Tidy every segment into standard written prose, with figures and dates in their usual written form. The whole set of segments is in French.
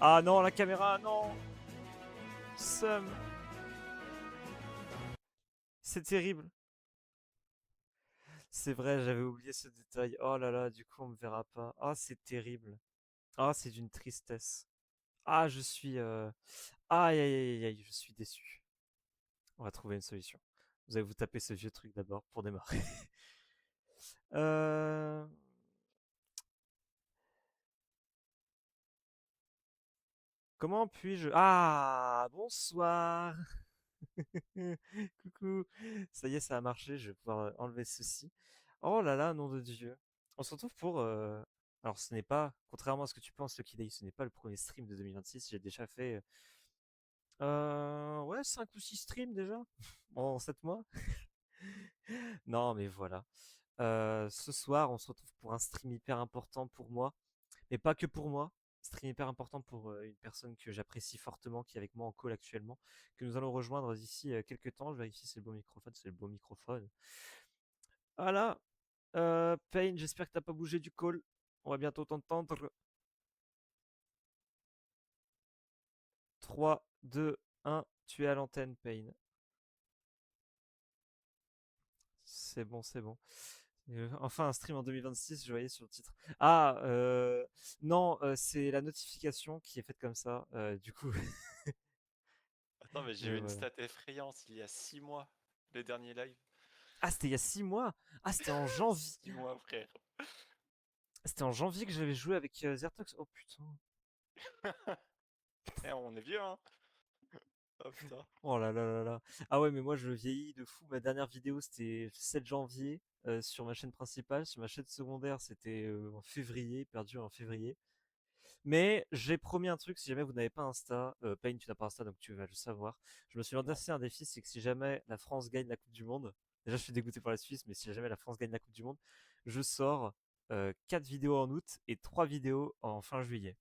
Ah non, la caméra, non. Seum. C'est terrible. C'est vrai, j'avais oublié ce détail. Oh là là, du coup, on me verra pas. Ah, c'est terrible. Ah, c'est d'une tristesse. Ah, je suis. Aïe, aïe, aïe, aïe, je suis déçu. On va trouver une solution. Vous allez vous taper ce vieux truc d'abord pour démarrer. euh... Comment puis-je... Ah, bonsoir. Coucou. Ça y est, ça a marché. Je vais pouvoir enlever ceci. Oh là là, nom de Dieu. On se retrouve pour... Alors, ce n'est pas, contrairement à ce que tu penses, Lucky Day, ce n'est pas le premier stream de 2026. J'ai déjà fait, ouais, 5 ou 6 streams déjà, en 7 mois. Non, mais voilà. Ce soir, on se retrouve pour un stream hyper important pour moi, mais pas que pour moi. Stream hyper important pour une personne que j'apprécie fortement, qui est avec moi en call actuellement, que nous allons rejoindre d'ici quelques temps. Je vérifie si c'est le bon microphone, c'est le bon microphone. Voilà. Payne, j'espère que t'as pas bougé du call. On va bientôt t'entendre. 3, 2, 1. Tu es à l'antenne, Payne. C'est bon, c'est bon. Enfin, un stream en 2026, je voyais sur le titre. Ah, non, c'est la notification qui est faite comme ça. Du coup, Attends, mais j'ai mais eu une voilà. stat effrayante il y a 6 mois, le dernier live. Ah, c'était il y a 6 mois. Ah, c'était en janvier. 6 mois, frère. C'était en janvier que j'avais joué avec Zertox. Oh putain. Eh, on est vieux, hein. Oh putain. Oh là là là là. Ah ouais, mais moi je vieillis de fou. Ma dernière vidéo c'était 7 janvier sur ma chaîne principale. Sur ma chaîne secondaire, c'était en février, perdu en février. Mais j'ai promis un truc, si jamais vous n'avez pas Insta, Payne, tu n'as pas Insta, donc tu vas le savoir. Je me suis Non. lancé un défi, c'est que si jamais la France gagne la Coupe du Monde, déjà je suis dégoûté pour la Suisse, mais si jamais la France gagne la Coupe du Monde, je sors 4 vidéos en août et 3 vidéos en fin juillet.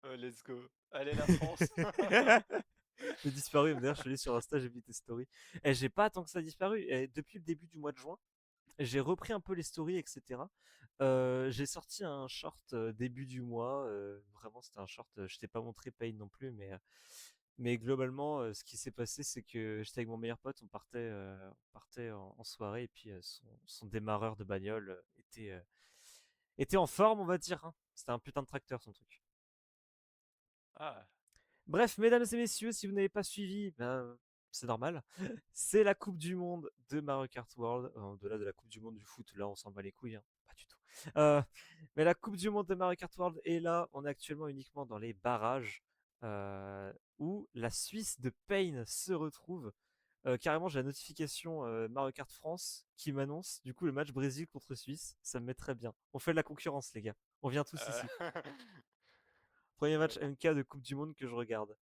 Let's go. Allez, la France. J'ai disparu, d'ailleurs je suis allé sur Insta, j'ai vu tes stories. Et j'ai pas tant que ça disparu. Et depuis le début du mois de juin, j'ai repris un peu les stories, etc. J'ai sorti un short début du mois. Vraiment, c'était un short. Je t'ai pas montré Pain non plus, mais globalement, ce qui s'est passé, c'est que j'étais avec mon meilleur pote, on partait en soirée, et puis son démarreur de bagnole était en forme, on va dire, hein. C'était un putain de tracteur, son truc. Ah, Bref, mesdames et messieurs, si vous n'avez pas suivi, ben, c'est normal. C'est la Coupe du Monde de Mario Kart World. Au-delà de la Coupe du Monde du foot, là, on s'en bat les couilles, hein. Pas du tout. Euh, mais la Coupe du Monde de Mario Kart World est là. On est actuellement uniquement dans les barrages où la Suisse de Payne se retrouve. Carrément, j'ai la notification Mario Kart France qui m'annonce du coup le match Brésil contre Suisse. Ça me met très bien. On fait de la concurrence, les gars. On vient tous euh, ici. Premier match ouais. MK de Coupe du Monde que je regarde.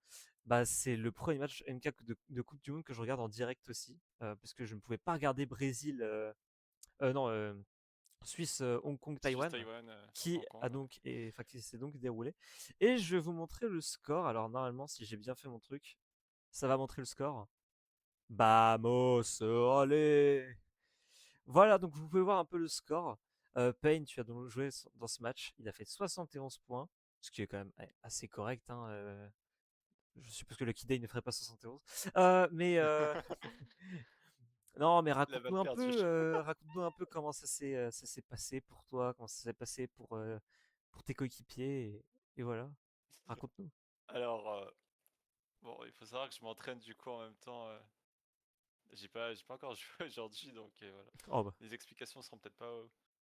Bah, c'est le premier match MK de Coupe du Monde que je regarde en direct aussi, parce que je ne pouvais pas regarder Brésil, non, Suisse, Hong Kong, Suisse, Taïwan, Taïwan, qui Hong Kong, a ouais. donc, enfin, qui s'est donc déroulé. Et je vais vous montrer le score. Alors normalement, si j'ai bien fait mon truc, ça va montrer le score. Vamos, allez. Voilà, donc vous pouvez voir un peu le score. Payne, tu as donc joué dans ce match. Il a fait 71 points, ce qui est quand même assez correct, hein. Je suppose que Lucky Day ne ferait pas 71. Mais non, mais La balle perdue. raconte-nous un peu comment ça s'est passé pour toi, comment ça s'est passé pour tes coéquipiers et voilà. Raconte-nous. Alors, bon, il faut savoir que je m'entraîne du coup en même temps. J'ai pas encore joué aujourd'hui, donc voilà. Oh bah, Les explications seront peut-être pas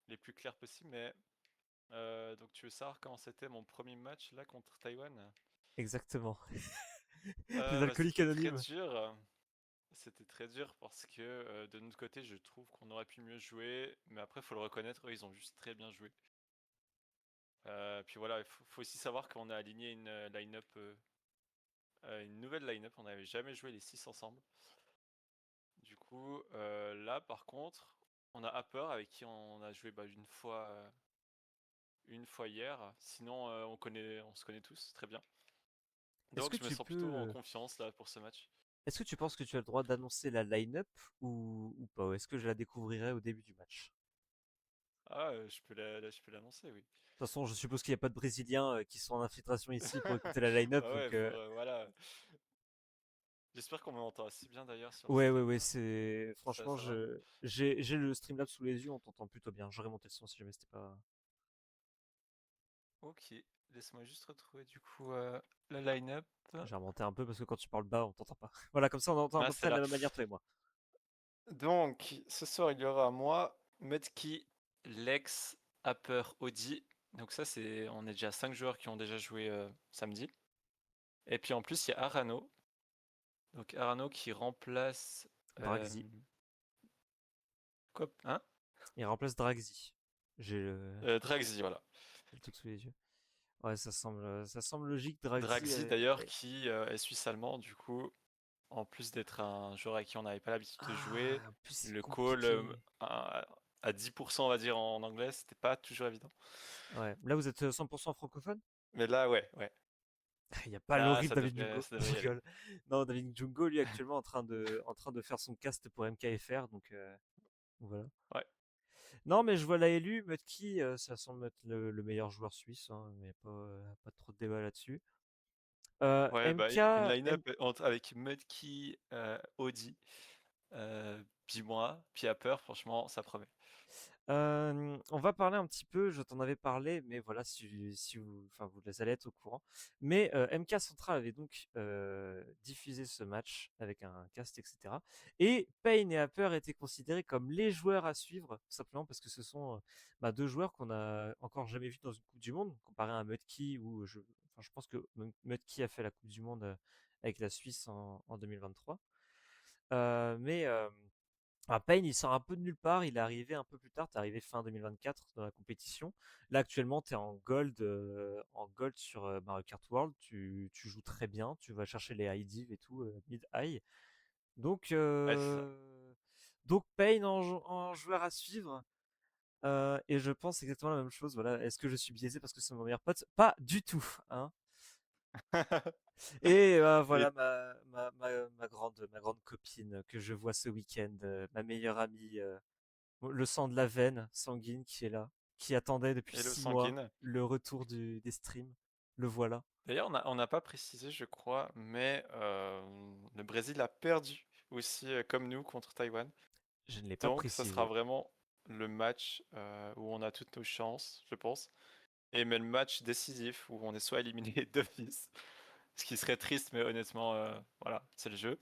les plus claires possibles, mais donc tu veux savoir comment c'était mon premier match là contre Taïwan? exactement. Les Bah, alcooliques anonymes. c'était très dur parce que de notre côté, je trouve qu'on aurait pu mieux jouer, mais après, faut le reconnaître, eux, ils ont juste très bien joué. Puis voilà, il faut aussi savoir qu'on a aligné une line-up, une nouvelle line-up, on n'avait jamais joué les 6 ensemble. Du coup, là, par contre, on a Happer avec qui on a joué une fois hier. Sinon, on se connaît tous très bien. Est-ce Donc, que je me tu sens peux, plutôt en confiance là pour ce match. Est-ce que tu penses que tu as le droit d'annoncer la line-up ou pas? Ou est-ce que je la découvrirai au début du match? Ah, je peux l'annoncer, oui. De toute façon, je suppose qu'il n'y a pas de Brésiliens qui sont en infiltration ici pour écouter la line-up, Ah ouais, donc voilà. J'espère qu'on m'entend assez bien d'ailleurs sur le ouais, ouais, stream ouais, là. c'est franchement, Ça va? j'ai le Streamlabs sous les yeux, on t'entend plutôt bien. J'aurais monté le son si jamais c'était pas. Ok, laisse-moi juste retrouver du coup la line-up. J'ai remonté un peu parce que quand tu parles bas, on t'entend pas. Voilà, comme ça, on entend à Ah, peu c'est près de là. la même manière toi et moi. Donc, ce soir, il y aura moi, Mudkey, Lex, Upper, Audi. Donc ça, on est déjà 5 joueurs qui ont déjà joué samedi. Et puis en plus, il y a Arano. Donc Arano qui remplace... euh, Draxi. quoi? Hein? Il remplace Draxi. J'ai le... Draxi, voilà. j'ai le truc sous les yeux. Ouais, ça semble logique. Draxi. Draxi d'ailleurs qui est suisse-allemand, du coup, en plus d'être un joueur avec qui on n'avait pas l'habitude de jouer, Ah, en plus c'est le call compliqué. à 10% on va dire en anglais, c'était pas toujours évident. Ouais. Là, vous êtes 100% francophone? Mais là, ouais, ouais. Il n'y a pas Là, l'horrible David Jungo. ça devrait Je y aller. rigole. Non, David Jungo, lui, actuellement en train de faire son cast pour MKFR, donc voilà. Ouais, Non, mais je vois la élu, Mutki, ça semble être le meilleur joueur suisse, hein, il n'y a pas trop de débat là-dessus. ouais, bah, une MK, line-up avec Mudkey, Audi, puis moi, puis Upper, franchement, ça promet. On va parler un petit peu, je t'en avais parlé, mais voilà, si vous, enfin, vous allez être au courant. Mais MK Central avait donc diffusé ce match avec un cast, etc. Et Payne et Upper étaient considérés comme les joueurs à suivre, tout simplement parce que ce sont deux joueurs qu'on a encore jamais vus dans une Coupe du Monde, comparé à Mudkey, enfin, je pense que Mudkey a fait la Coupe du Monde avec la Suisse en 2023. Mais Payne, il sort un peu de nulle part, il est arrivé un peu plus tard, t'es arrivé fin 2024 dans la compétition. Là actuellement t'es en gold sur Mario Kart World, tu joues très bien, tu vas chercher les high div et tout, mid-high. Donc, Ouais, c'est ça. Payne en joueur à suivre. Et je pense exactement la même chose. Voilà, est-ce que je suis biaisé parce que c'est mon meilleur pote? Pas du tout, hein. Et Et, voilà ma grande copine que je vois ce week-end, ma meilleure amie. Le sang de la veine sanguine qui est là, qui attendait depuis et le 6 mois sanguine. le retour des streams. Le voilà. D'ailleurs, on n'a pas précisé, je crois, mais le Brésil a perdu aussi, comme nous, contre Taïwan. Je ne l'ai pas Donc, ça sera précisé. vraiment le match où on a toutes nos chances, je pense. Et mais le match décisif où on est soit éliminé d'office, ce qui serait triste, mais honnêtement, voilà, c'est le jeu.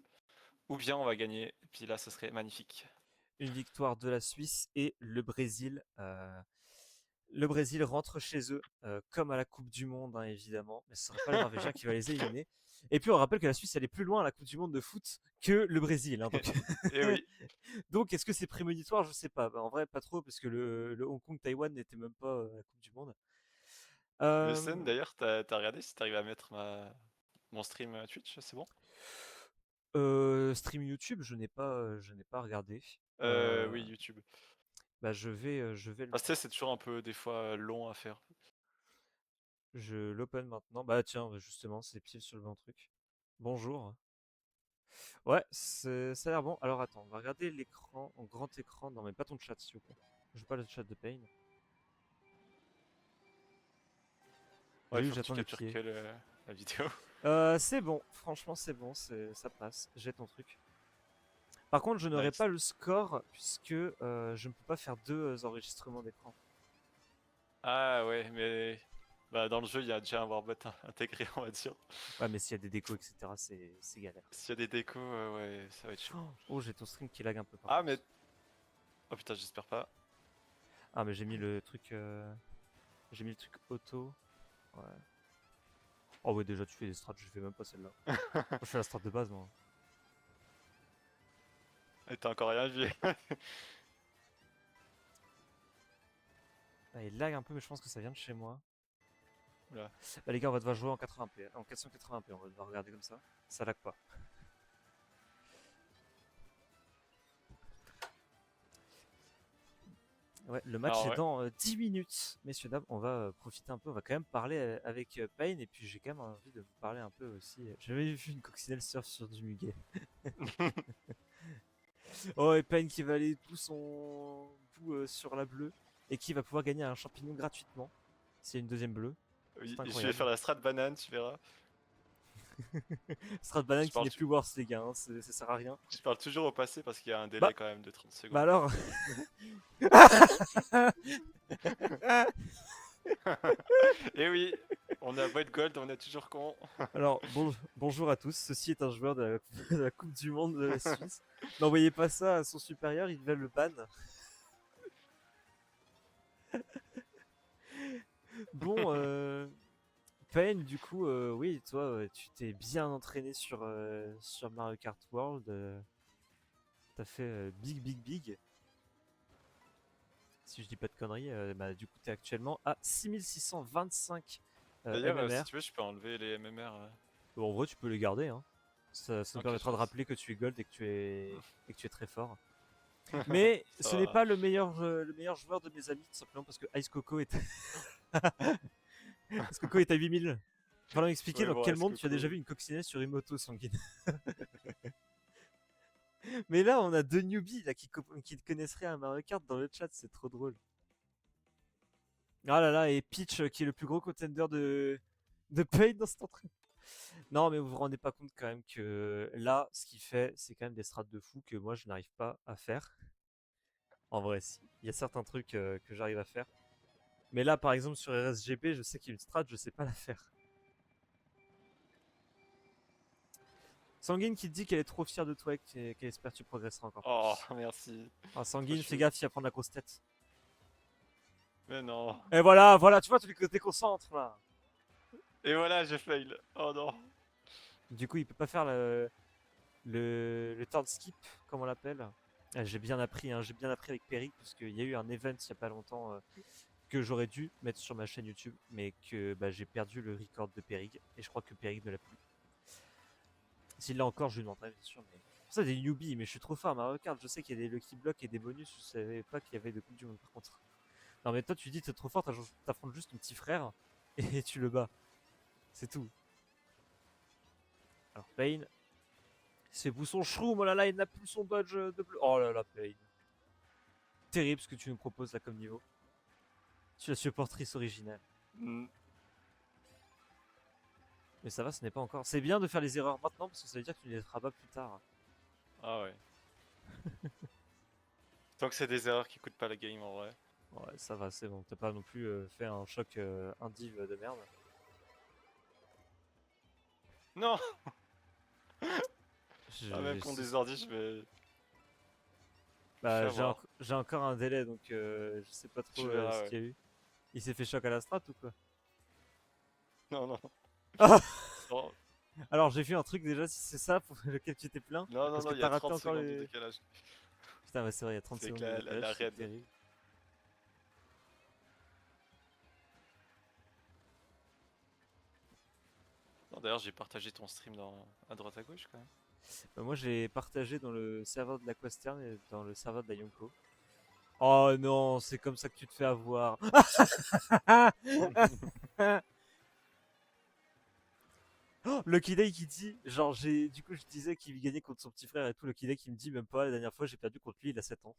Ou bien on va gagner, et puis là, ce serait magnifique. Une victoire de la Suisse et le Brésil. Le Brésil rentre chez eux, comme à la Coupe du Monde, hein, évidemment. Mais ce ne sera pas le Norvégien qui va les éliminer. Et puis on rappelle que la Suisse allait plus loin à la Coupe du Monde de foot que le Brésil, hein, donc, Et oui. donc est-ce que c'est prémonitoire? Je sais pas. Bah, en vrai, pas trop, parce que le Hong Kong-Taïwan n'était même pas à la Coupe du Monde. Le scène, Euh, d'ailleurs, t'as regardé si t'arrives à mettre mon stream Twitch, c'est bon? Stream YouTube, je n'ai pas regardé. Oui, Euh, YouTube. je vais Parce que tu sais, c'est toujours un peu, des fois, long à faire. je l'open maintenant. Bah tiens, justement, c'est pile sur le bon truc. Bonjour. Ouais, ça a l'air bon. Alors attends, on va regarder l'écran en grand écran. Non mais pas ton chat, s'il vous plaît. Je veux pas le chat de Pain. Ouais, il Oui, faut que tu j'attends les captures pieds. que la vidéo. C'est bon, franchement c'est bon, ça passe. J'ai ton truc. Par contre, je n'aurai Nice. pas le score puisque je ne peux pas faire deux enregistrements d'écran. Ah ouais, mais bah, dans le jeu, il y a déjà un warbot intégré, on va dire. Ouais, mais s'il y a des décos, etc., c'est galère. S'il y a des décos, ouais, ça va être chaud. Oh, j'ai ton stream qui lag un peu par Ah, contre. mais... Oh putain, j'espère pas. Ah, mais j'ai mis le truc. J'ai mis le truc auto. Ouais. Oh, ouais, déjà, tu fais des strats, je fais même pas celle-là. Moi, je fais la strat de base, moi. Et t'as encore rien vu. Ah, il lag un peu, mais je pense que ça vient de chez moi. Oula. Bah, les gars, on va devoir jouer en 80p. En 480p, on va devoir regarder comme ça. Ça lag pas. Ouais, le match Alors est ouais. dans 10 minutes, messieurs, dames. On va profiter un peu, on va quand même parler avec Payne, et puis j'ai quand même envie de vous parler un peu aussi. J'avais vu une coccinelle surf sur du muguet. Oh, et Payne qui va aller tout son bout sur la bleue, et qui va pouvoir gagner un champignon gratuitement. S'il y a une deuxième bleue. Oui, C'est je vais incroyable. faire la strat banane, tu verras. Strat banane Je qui parle, n'est plus worse, les gars, hein, ça sert à rien. je parle toujours au passé parce qu'il y a un délai Bah, quand même de 30 bah secondes. alors. Et oui, on a White Gold, on est toujours con. Alors, bonjour à tous. Ceci est un joueur de de la Coupe du Monde de la Suisse. N'envoyez pas ça à son supérieur, il va le ban. Bon, Payne, du coup, oui, toi, tu t'es bien entraîné sur Mario Kart World. T'as fait big. Si je dis pas de conneries, bah, du coup, t'es actuellement à 6625 D'ailleurs, si MMR. tu veux, je peux enlever les MMR. Bon, en vrai, tu peux les garder, hein. Ça nous Ok, je permettra de laisse. rappeler que tu es gold et que tu es très fort. Mais Ça ce n'est va. pas le meilleur joueur de mes amis, tout simplement parce que Ice Coco est, Ice Coco est à 8000. Falloir m'expliquer Ouais, dans bon, quel Ice monde tu as déjà Coco. vu une coccinelle sur une moto sanguine. Mais là, on a deux newbies là, qui te connaisseraient à Mario Kart dans le chat, c'est trop drôle. Ah là là, et Peach qui est le plus gros contender de Pain dans cet entraînement. Non, mais vous vous rendez pas compte quand même que là, ce qu'il fait, c'est quand même des strats de fou que moi je n'arrive pas à faire. En vrai, si. Il y a certains trucs que j'arrive à faire. Mais là, par exemple, sur RSGP, je sais qu'il y a une strat, je sais pas la faire. Sanguine qui te dit qu'elle est trop fière de toi et qu'elle espère que tu progresseras encore Oh, plus. merci. Ah, Trop Sanguine, fais chou. gaffe, il va prendre la grosse tête. Mais non. Et voilà, tu vois, tu les déconcentres là. Et voilà, j'ai fail. Oh non. Du coup, il peut pas faire le turn skip, comme on l'appelle. Ah, j'ai bien appris, hein, j'ai bien appris avec Peric, parce qu'il y a eu un event il y a pas longtemps que j'aurais dû mettre sur ma chaîne YouTube, mais que bah, j'ai perdu le record de Peric, et je crois que Peric ne l'a plus. S'il l'a encore, je lui demanderai, bien sûr. Mais... Ça, des newbies, mais je suis trop fort à Mario Kart. Je sais qu'il y a des Lucky Blocks et des bonus. Je savais pas qu'il y avait de Coupe du Monde par contre. Non, mais toi, tu dis, t'es trop fort, t'affrontes juste ton petit frère et tu le bats. C'est tout. Alors, Payne, c'est son shroom. Oh là là, il n'a plus son dodge de bleu. Oh là là, Payne. Terrible ce que tu nous proposes là comme niveau. Tu es supportrice originale. Hmm. Mais ça va, ce n'est pas encore. C'est bien de faire les erreurs maintenant parce que ça veut dire que tu ne les feras pas plus tard. Ah ouais. Tant que c'est des erreurs qui coûtent pas la game en vrai. Ouais, ça va, c'est bon. T'as pas non plus fait un choc indiv de merde. Non. Ah, même Je, contre des ordi, je vais Bah, avoir. j'ai encore un délai, donc je sais pas trop Tu ce verras, ouais. qu'il y a eu. Il s'est fait choc à la strat ou quoi? Non, non. Non, Alors j'ai vu un truc déjà, si c'est ça pour lequel tu t'es plaint, non, non, parce non, que il y a t'as raté 30 encore secondes de les... décalage. Putain, ouais, c'est vrai, il y a 30 C'est avec secondes de la décalage, c'est raid. terrible. Non, d'ailleurs, j'ai partagé ton stream à droite à gauche quand même. Moi j'ai partagé dans le serveur de la Questern et dans le serveur de la Yonko. Oh non, c'est comme ça que tu te fais avoir. Oh, Lucky Day qui dit, genre du coup je disais qu'il gagnait contre son petit frère et tout, Lucky Day qui me dit même pas, la dernière fois j'ai perdu contre lui, il a 7 ans.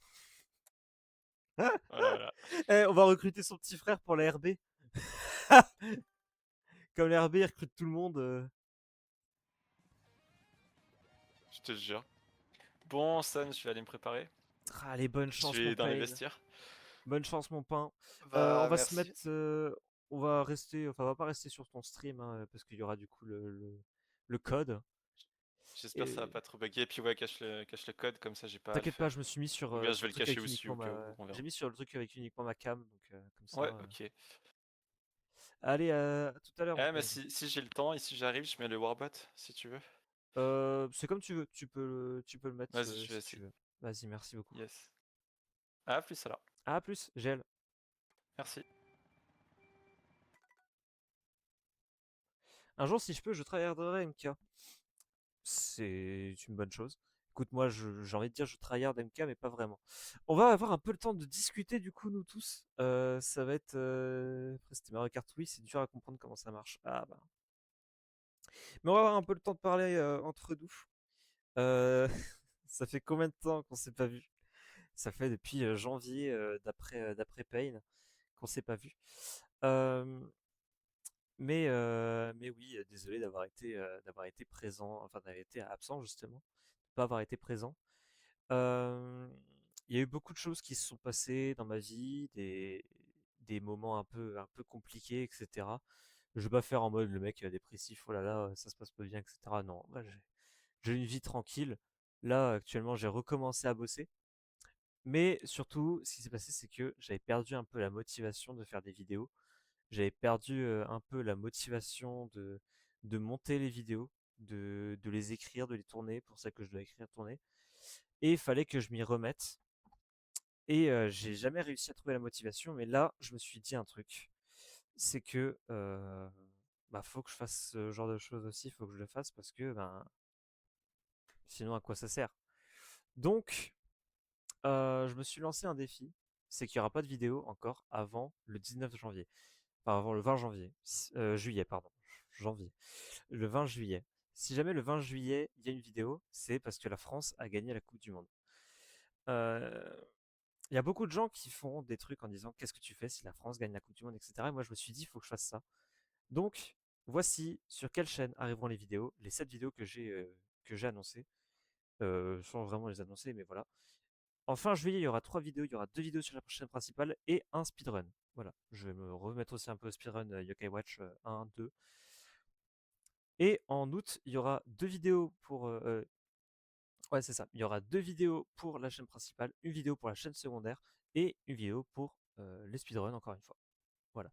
Voilà, voilà. Eh, on va recruter son petit frère pour la RB. Comme la RB, il recrute tout le monde. Je te jure. Bon, San, je vais aller me préparer. Ah, allez, bonne Je chance, mon vais dans les Pain. vestiaires. Bonne chance, mon pain. On Bah, va se mettre. merci. On va rester. Enfin, on va pas rester sur ton stream, hein, parce qu'il y aura du coup le code. J'espère que ça va Et pas trop bugger. Et puis, ouais, cache le code, comme ça, j'ai pas à le t'inquiète pas, faire. je me suis mis Ou bien, je sur vais le le truc cacher avec aussi uniquement au cas où. ma. On J'ai verra. mis sur le truc avec uniquement ma cam, donc comme ça. Ouais, ok. Allez, à tout à l'heure, mon Eh, mais Pain. si j'ai le temps et si j'arrive, je mets le Warbot, si tu veux. C'est comme tu veux. Tu peux le mettre Vas-y, je vais si tu essayer. veux. Vas-y, merci beaucoup. Yes. À plus alors. À plus, gel. Merci. Un jour, si je peux, je travaillerai MK. C'est une bonne chose. Écoute, moi, j'ai envie de dire, je tryhard MK, mais pas vraiment. On va avoir un peu le temps de discuter, du coup, nous tous. Ça va être. Après, c'était Mario Kart Wii, c'est dur à comprendre comment ça marche. Ah bah. Mais on va avoir un peu le temps de parler entre nous. Euh, Ça fait combien de temps qu'on s'est pas vu? Ça fait depuis janvier, d'après Pain, qu'on s'est pas vu. Euh, mais oui, désolé d'avoir été présent, enfin d'avoir été absent justement, de pas avoir été présent. Euh, Il y a eu beaucoup de choses qui se sont passées dans ma vie, des moments un peu compliqués, etc. Je vais pas faire en mode le mec dépressif, oh là là, ça se passe pas bien, etc. Non, moi, j'ai une vie tranquille. Là, actuellement, j'ai recommencé à bosser. Mais surtout, ce qui s'est passé, c'est que j'avais perdu un peu la motivation de faire des vidéos. J'avais perdu un peu la motivation de monter les vidéos, de les écrire, de les tourner, pour ça que je dois écrire, tourner. Et il fallait que je m'y remette. Et j'ai jamais réussi à trouver la motivation, mais là, je me suis dit un truc. C'est que bah, faut que je fasse ce genre de choses aussi, faut que je le fasse parce que ben, sinon à quoi ça sert? Donc, je me suis lancé un défi, c'est qu'il n'y aura pas de vidéo encore avant le 19 janvier. Enfin, avant le 20 janvier. Juillet, pardon. Janvier. Le 20 juillet. Si jamais le 20 juillet, il y a une vidéo, c'est parce que la France a gagné la Coupe du Monde. Euh, Il y a beaucoup de gens qui font des trucs en disant qu'est-ce que tu fais si la France gagne la Coupe du Monde, etc. Et moi, je me suis dit, il faut que je fasse ça. Donc, voici sur quelle chaîne arriveront les vidéos, les 7 vidéos que j'ai annoncées, sans vraiment les annoncer, mais voilà. En fin juillet, il y aura 3 vidéos, il y aura 2 vidéos sur la chaîne principale et un speedrun. Voilà, je vais me remettre aussi un peu au speedrun Yokai Watch 1, 2. Et en août, il y aura 2 vidéos pour... ouais, c'est ça. Il y aura 2 vidéos pour la chaîne principale, une vidéo pour la chaîne secondaire et une vidéo pour les speedruns, encore une fois. Voilà.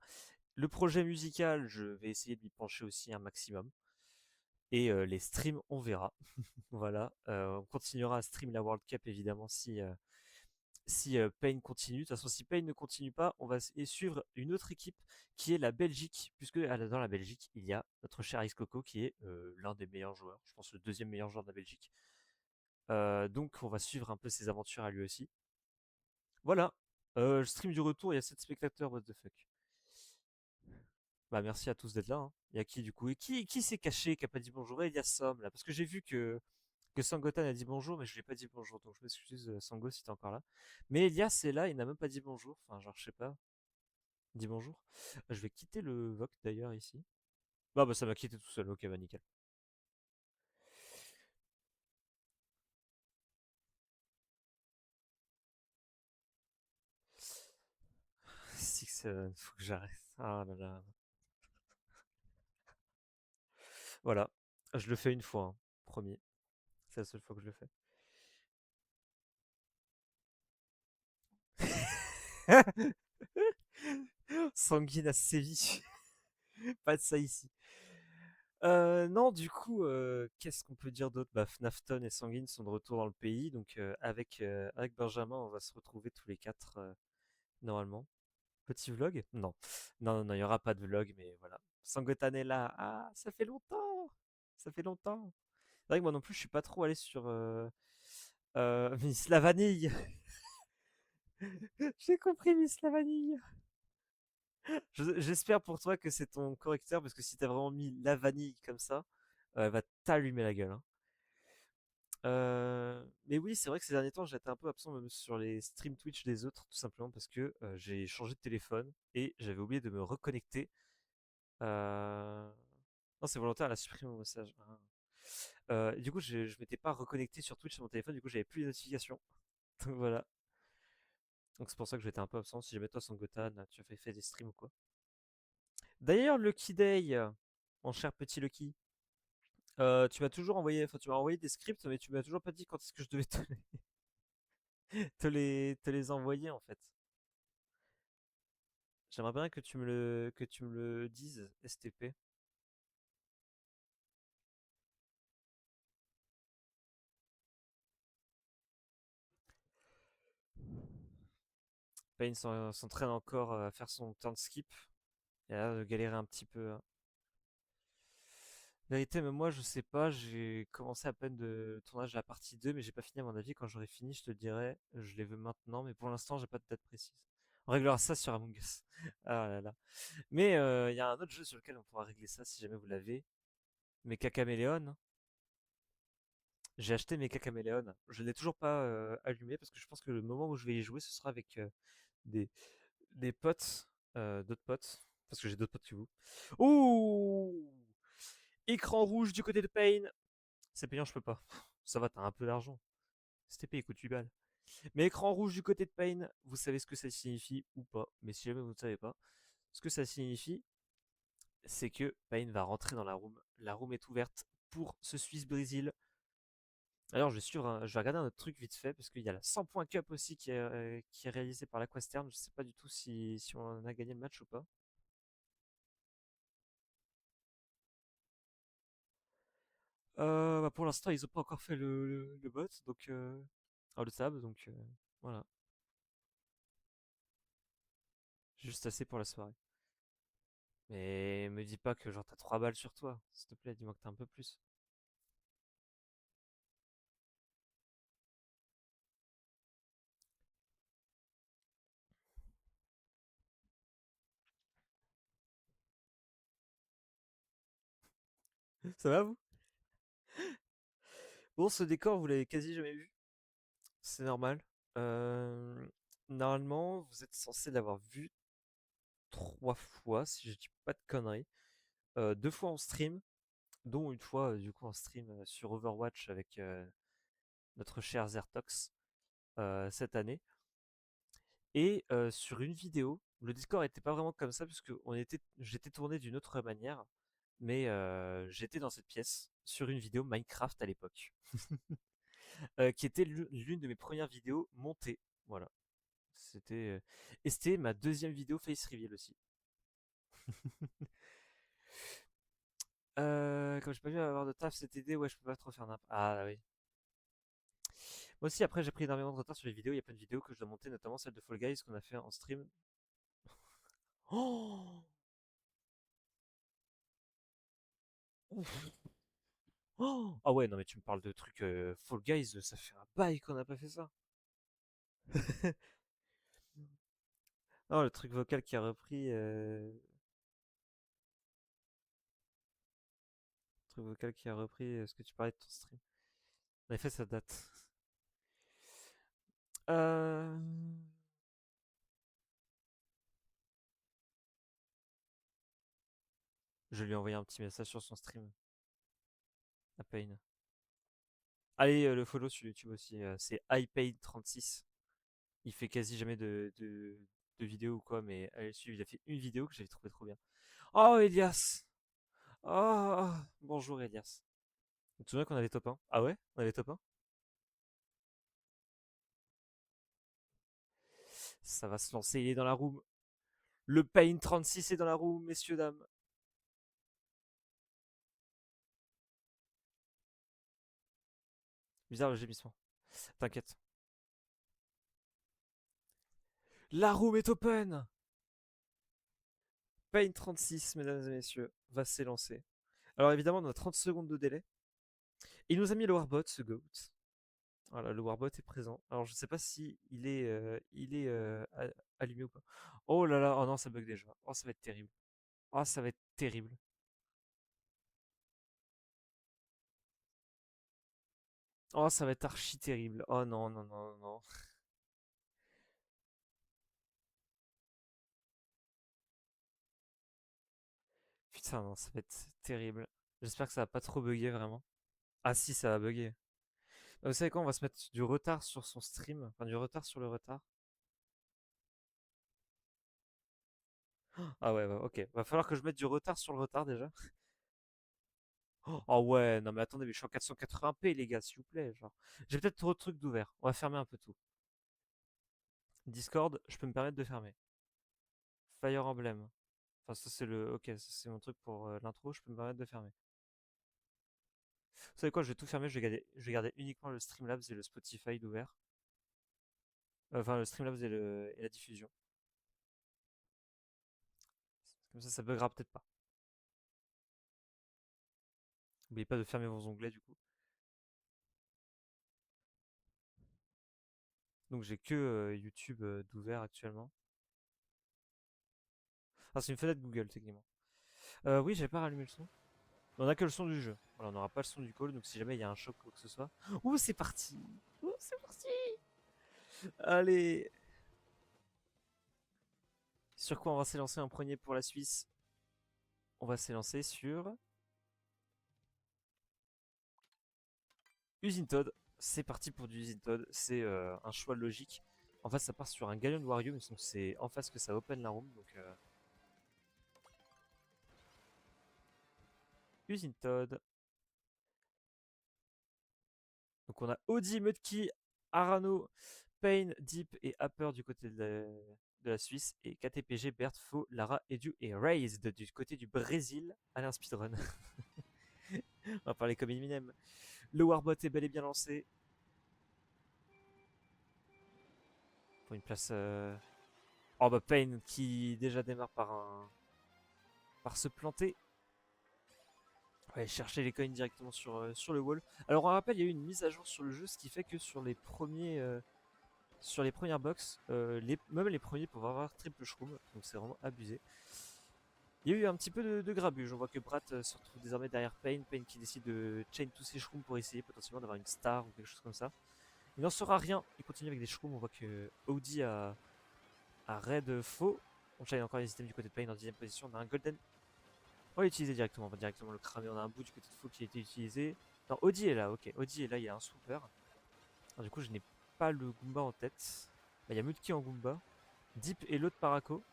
Le projet musical, je vais essayer de m'y pencher aussi un maximum. Et les streams, on verra. Voilà. On continuera à stream la World Cup, évidemment, si Pain continue. De toute façon, si Pain ne continue pas, on va suivre une autre équipe qui est la Belgique, puisque dans la Belgique, il y a notre cher Ice Coco qui est l'un des meilleurs joueurs, je pense le deuxième meilleur joueur de la Belgique. Donc on va suivre un peu ses aventures à lui aussi. Voilà. Le stream du retour, il y a 7 spectateurs, what the fuck. Bah merci à tous d'être là, hein. Il y a qui du coup? Et qui s'est caché, qui a pas dit bonjour? Et il y a Som là, parce que j'ai vu que Sangotan a dit bonjour, mais je lui ai pas dit bonjour, donc je m'excuse Sango si t'es encore là. Mais Elias est là, il n'a même pas dit bonjour, enfin genre je sais pas, dis bonjour. Je vais quitter le VOC d'ailleurs ici. Bah ça m'a quitté tout seul, ok bah nickel. Six, faut que j'arrête. Ah là là. Voilà, je le fais une fois, hein, promis. C'est la seule fois que je le fais. Sanguine a sévi. Pas de ça ici. Non, du coup, qu'est-ce qu'on peut dire d'autre? Bah, Fnafton et Sanguine sont de retour dans le pays, donc avec Benjamin, on va se retrouver tous les quatre normalement. Petit vlog? Non. Non, non, non, il n'y aura pas de vlog, mais voilà. Sangotan est là. Ah, ça fait longtemps! Ça fait longtemps. C'est vrai que moi non plus, je suis pas trop allé sur Miss la Vanille. J'ai compris, Miss la Vanille. J'espère pour toi que c'est ton correcteur, parce que si t'as vraiment mis la vanille comme ça, elle va t'allumer la gueule, hein. Mais oui, c'est vrai que ces derniers temps, j'étais un peu absent même sur les streams Twitch des autres, tout simplement parce que j'ai changé de téléphone et j'avais oublié de me reconnecter. Euh... Non, c'est volontaire, elle a supprimé mon message. Ah. Du coup, je m'étais pas reconnecté sur Twitch sur mon téléphone, du coup, j'avais plus les notifications. Donc voilà. Donc c'est pour ça que j'étais un peu absent. Si jamais toi, Sangotan, tu as fait des streams ou quoi. D'ailleurs, Lucky Day, mon cher petit Lucky, tu m'as toujours envoyé, enfin, tu m'as envoyé des scripts, mais tu m'as toujours pas dit quand est-ce que je devais te les envoyer en fait. J'aimerais bien que tu me le dises, STP. Payne s'entraîne encore à faire son turn skip. Il a l'air de galérer un petit peu, hein. Vérité, même moi, je sais pas, j'ai commencé à peine de tournage de la partie 2, mais j'ai pas fini à mon avis. Quand j'aurai fini, je te dirai, je les veux maintenant, mais pour l'instant, j'ai pas de date précise. On réglera ça sur Among Us. Ah là là. Mais il y a un autre jeu sur lequel on pourra régler ça si jamais vous l'avez. Mecha Caméléon. J'ai acheté Mecha Caméléon. Je l'ai toujours pas allumé parce que je pense que le moment où je vais y jouer, ce sera avec des, des potes, d'autres potes. Parce que j'ai d'autres potes que vous. Ouh! Écran rouge du côté de Pain. C'est payant, je peux pas. Ça va, t'as un peu d'argent. C'était payé, coûte 8 balles. Mais écran rouge du côté de Pain, vous savez ce que ça signifie ou pas. Mais si jamais vous ne savez pas, ce que ça signifie, c'est que Pain va rentrer dans la room. La room est ouverte pour ce Suisse-Brésil. Alors, je vais regarder un autre truc vite fait, parce qu'il y a la 100 points cup aussi qui est réalisée par l'Aquastern. Je sais pas du tout si on a gagné le match ou pas. Bah, pour l'instant, ils ont pas encore fait le bot, donc le tab, donc voilà, juste assez pour la soirée. Mais me dis pas que genre t'as 3 balles sur toi, s'il te plaît, dis-moi que t'as un peu plus. Ça va vous? Bon, ce décor, vous l'avez quasi jamais vu, c'est normal. Euh, Normalement, vous êtes censé l'avoir vu 3 fois, si je dis pas de conneries. 2 fois en stream, dont une fois du coup en stream sur Overwatch avec notre cher Zertox cette année. Et sur une vidéo, le Discord était pas vraiment comme ça puisque j'étais tourné d'une autre manière, mais j'étais dans cette pièce sur une vidéo Minecraft à l'époque, qui était l'une de mes premières vidéos montées. Voilà, et c'était ma deuxième vidéo face reveal aussi. Comme j'ai pas vu avoir de taf cet été, ouais, je peux pas trop faire n'importe. Ah oui. Moi aussi, après, j'ai pris énormément de retard sur les vidéos. Il y a plein de vidéos que je dois monter, notamment celle de Fall Guys qu'on a fait en stream. Oh, ouf. Oh ah ouais, non mais tu me parles de trucs Fall Guys, ça fait un bail qu'on n'a pas fait ça. Non, le truc vocal qui a repris, ce que tu parlais de ton stream. En effet, ça date. Euh... Je lui ai envoyé un petit message sur son stream, à Pain. Allez, le follow sur YouTube aussi, c'est iPaid36. Il fait quasi jamais de vidéos ou quoi, mais allez le suivre. Il a fait une vidéo que j'avais trouvé trop bien. Oh, Elias! Oh, bonjour Elias. Tu te souviens qu'on avait top 1? Ah ouais? On avait top 1? Ça va se lancer, il est dans la room. Le Pain 36 est dans la room, messieurs, dames. Bizarre le gémissement. T'inquiète. La room est open! Pain 36, mesdames et messieurs, va s'élancer. Alors évidemment, on a 30 secondes de délai. Il nous a mis le Warbot, ce GOAT. Voilà, le Warbot est présent. Alors je sais pas si il est allumé ou pas. Oh là là, oh non, ça bug déjà. Oh, ça va être terrible. Oh, ça va être terrible. Oh, ça va être archi terrible. Oh non, non, non, non. Putain, non, ça va être terrible. J'espère que ça va pas trop bugger vraiment. Ah si, ça va bugger. Vous savez quoi, on va se mettre du retard sur son stream. Enfin, du retard sur le retard. Ah ouais, ouais, ok. Va falloir que je mette du retard sur le retard déjà. Oh ouais, non mais attendez, mais je suis en 480p les gars, s'il vous plaît. Genre. J'ai peut-être trop de trucs d'ouvert. On va fermer un peu tout. Discord, je peux me permettre de fermer. Fire Emblem. Enfin, ça c'est le. Ok, ça c'est mon truc pour l'intro, je peux me permettre de fermer. Vous savez quoi, je vais tout fermer, je vais garder uniquement le Streamlabs et le Spotify d'ouvert. Enfin, le Streamlabs et la diffusion. Comme ça buggera peut-être pas. N'oubliez pas de fermer vos onglets du coup. Donc j'ai que YouTube d'ouvert actuellement. Ah, c'est une fenêtre Google techniquement. Oui, j'ai pas rallumé le son. On a que le son du jeu. Voilà, on n'aura pas le son du call, donc si jamais il y a un choc ou quoi que ce soit. Ouh, c'est parti! Ouh, c'est parti! Allez! Sur quoi on va s'élancer en premier pour la Suisse? On va s'élancer sur Usine Todd. C'est parti pour du Usine Todd. C'est un choix logique. En fait, ça part sur un Galleon Wario, mais c'est en face que ça open la room. Donc, Usine Todd. Donc, on a Audi, Mudkey, Arano, Payne, Deep et Upper du côté de la Suisse. Et KTPG, Bert, Faux, Lara, Edu et Raised du côté du Brésil. Allez, un speedrun. On va parler comme Eminem. Le Warbot est bel et bien lancé. Pour une place. Oh bah Payne qui déjà démarre par se planter. Ouais, chercher les coins directement sur le wall. Alors on rappelle, il y a eu une mise à jour sur le jeu, ce qui fait que sur les premières box, même les premiers peuvent avoir triple shroom, donc c'est vraiment abusé. Il y a eu un petit peu de grabuge. On voit que Brat se retrouve désormais derrière Payne. Payne qui décide de chain tous ses shrooms pour essayer potentiellement d'avoir une star ou quelque chose comme ça. Il n'en saura rien. Il continue avec des shrooms. On voit que Audi a raid faux. On chain encore les items du côté de Payne en 10ème position. On a un golden. On va l'utiliser directement. On va directement le cramer. On a un bout du côté de faux qui a été utilisé. Non, Audi est là. Ok, Audi est là. Il y a un swooper. Alors, du coup, je n'ai pas le Goomba en tête. Il y a Mudki en Goomba. Deep et l'autre Paraco.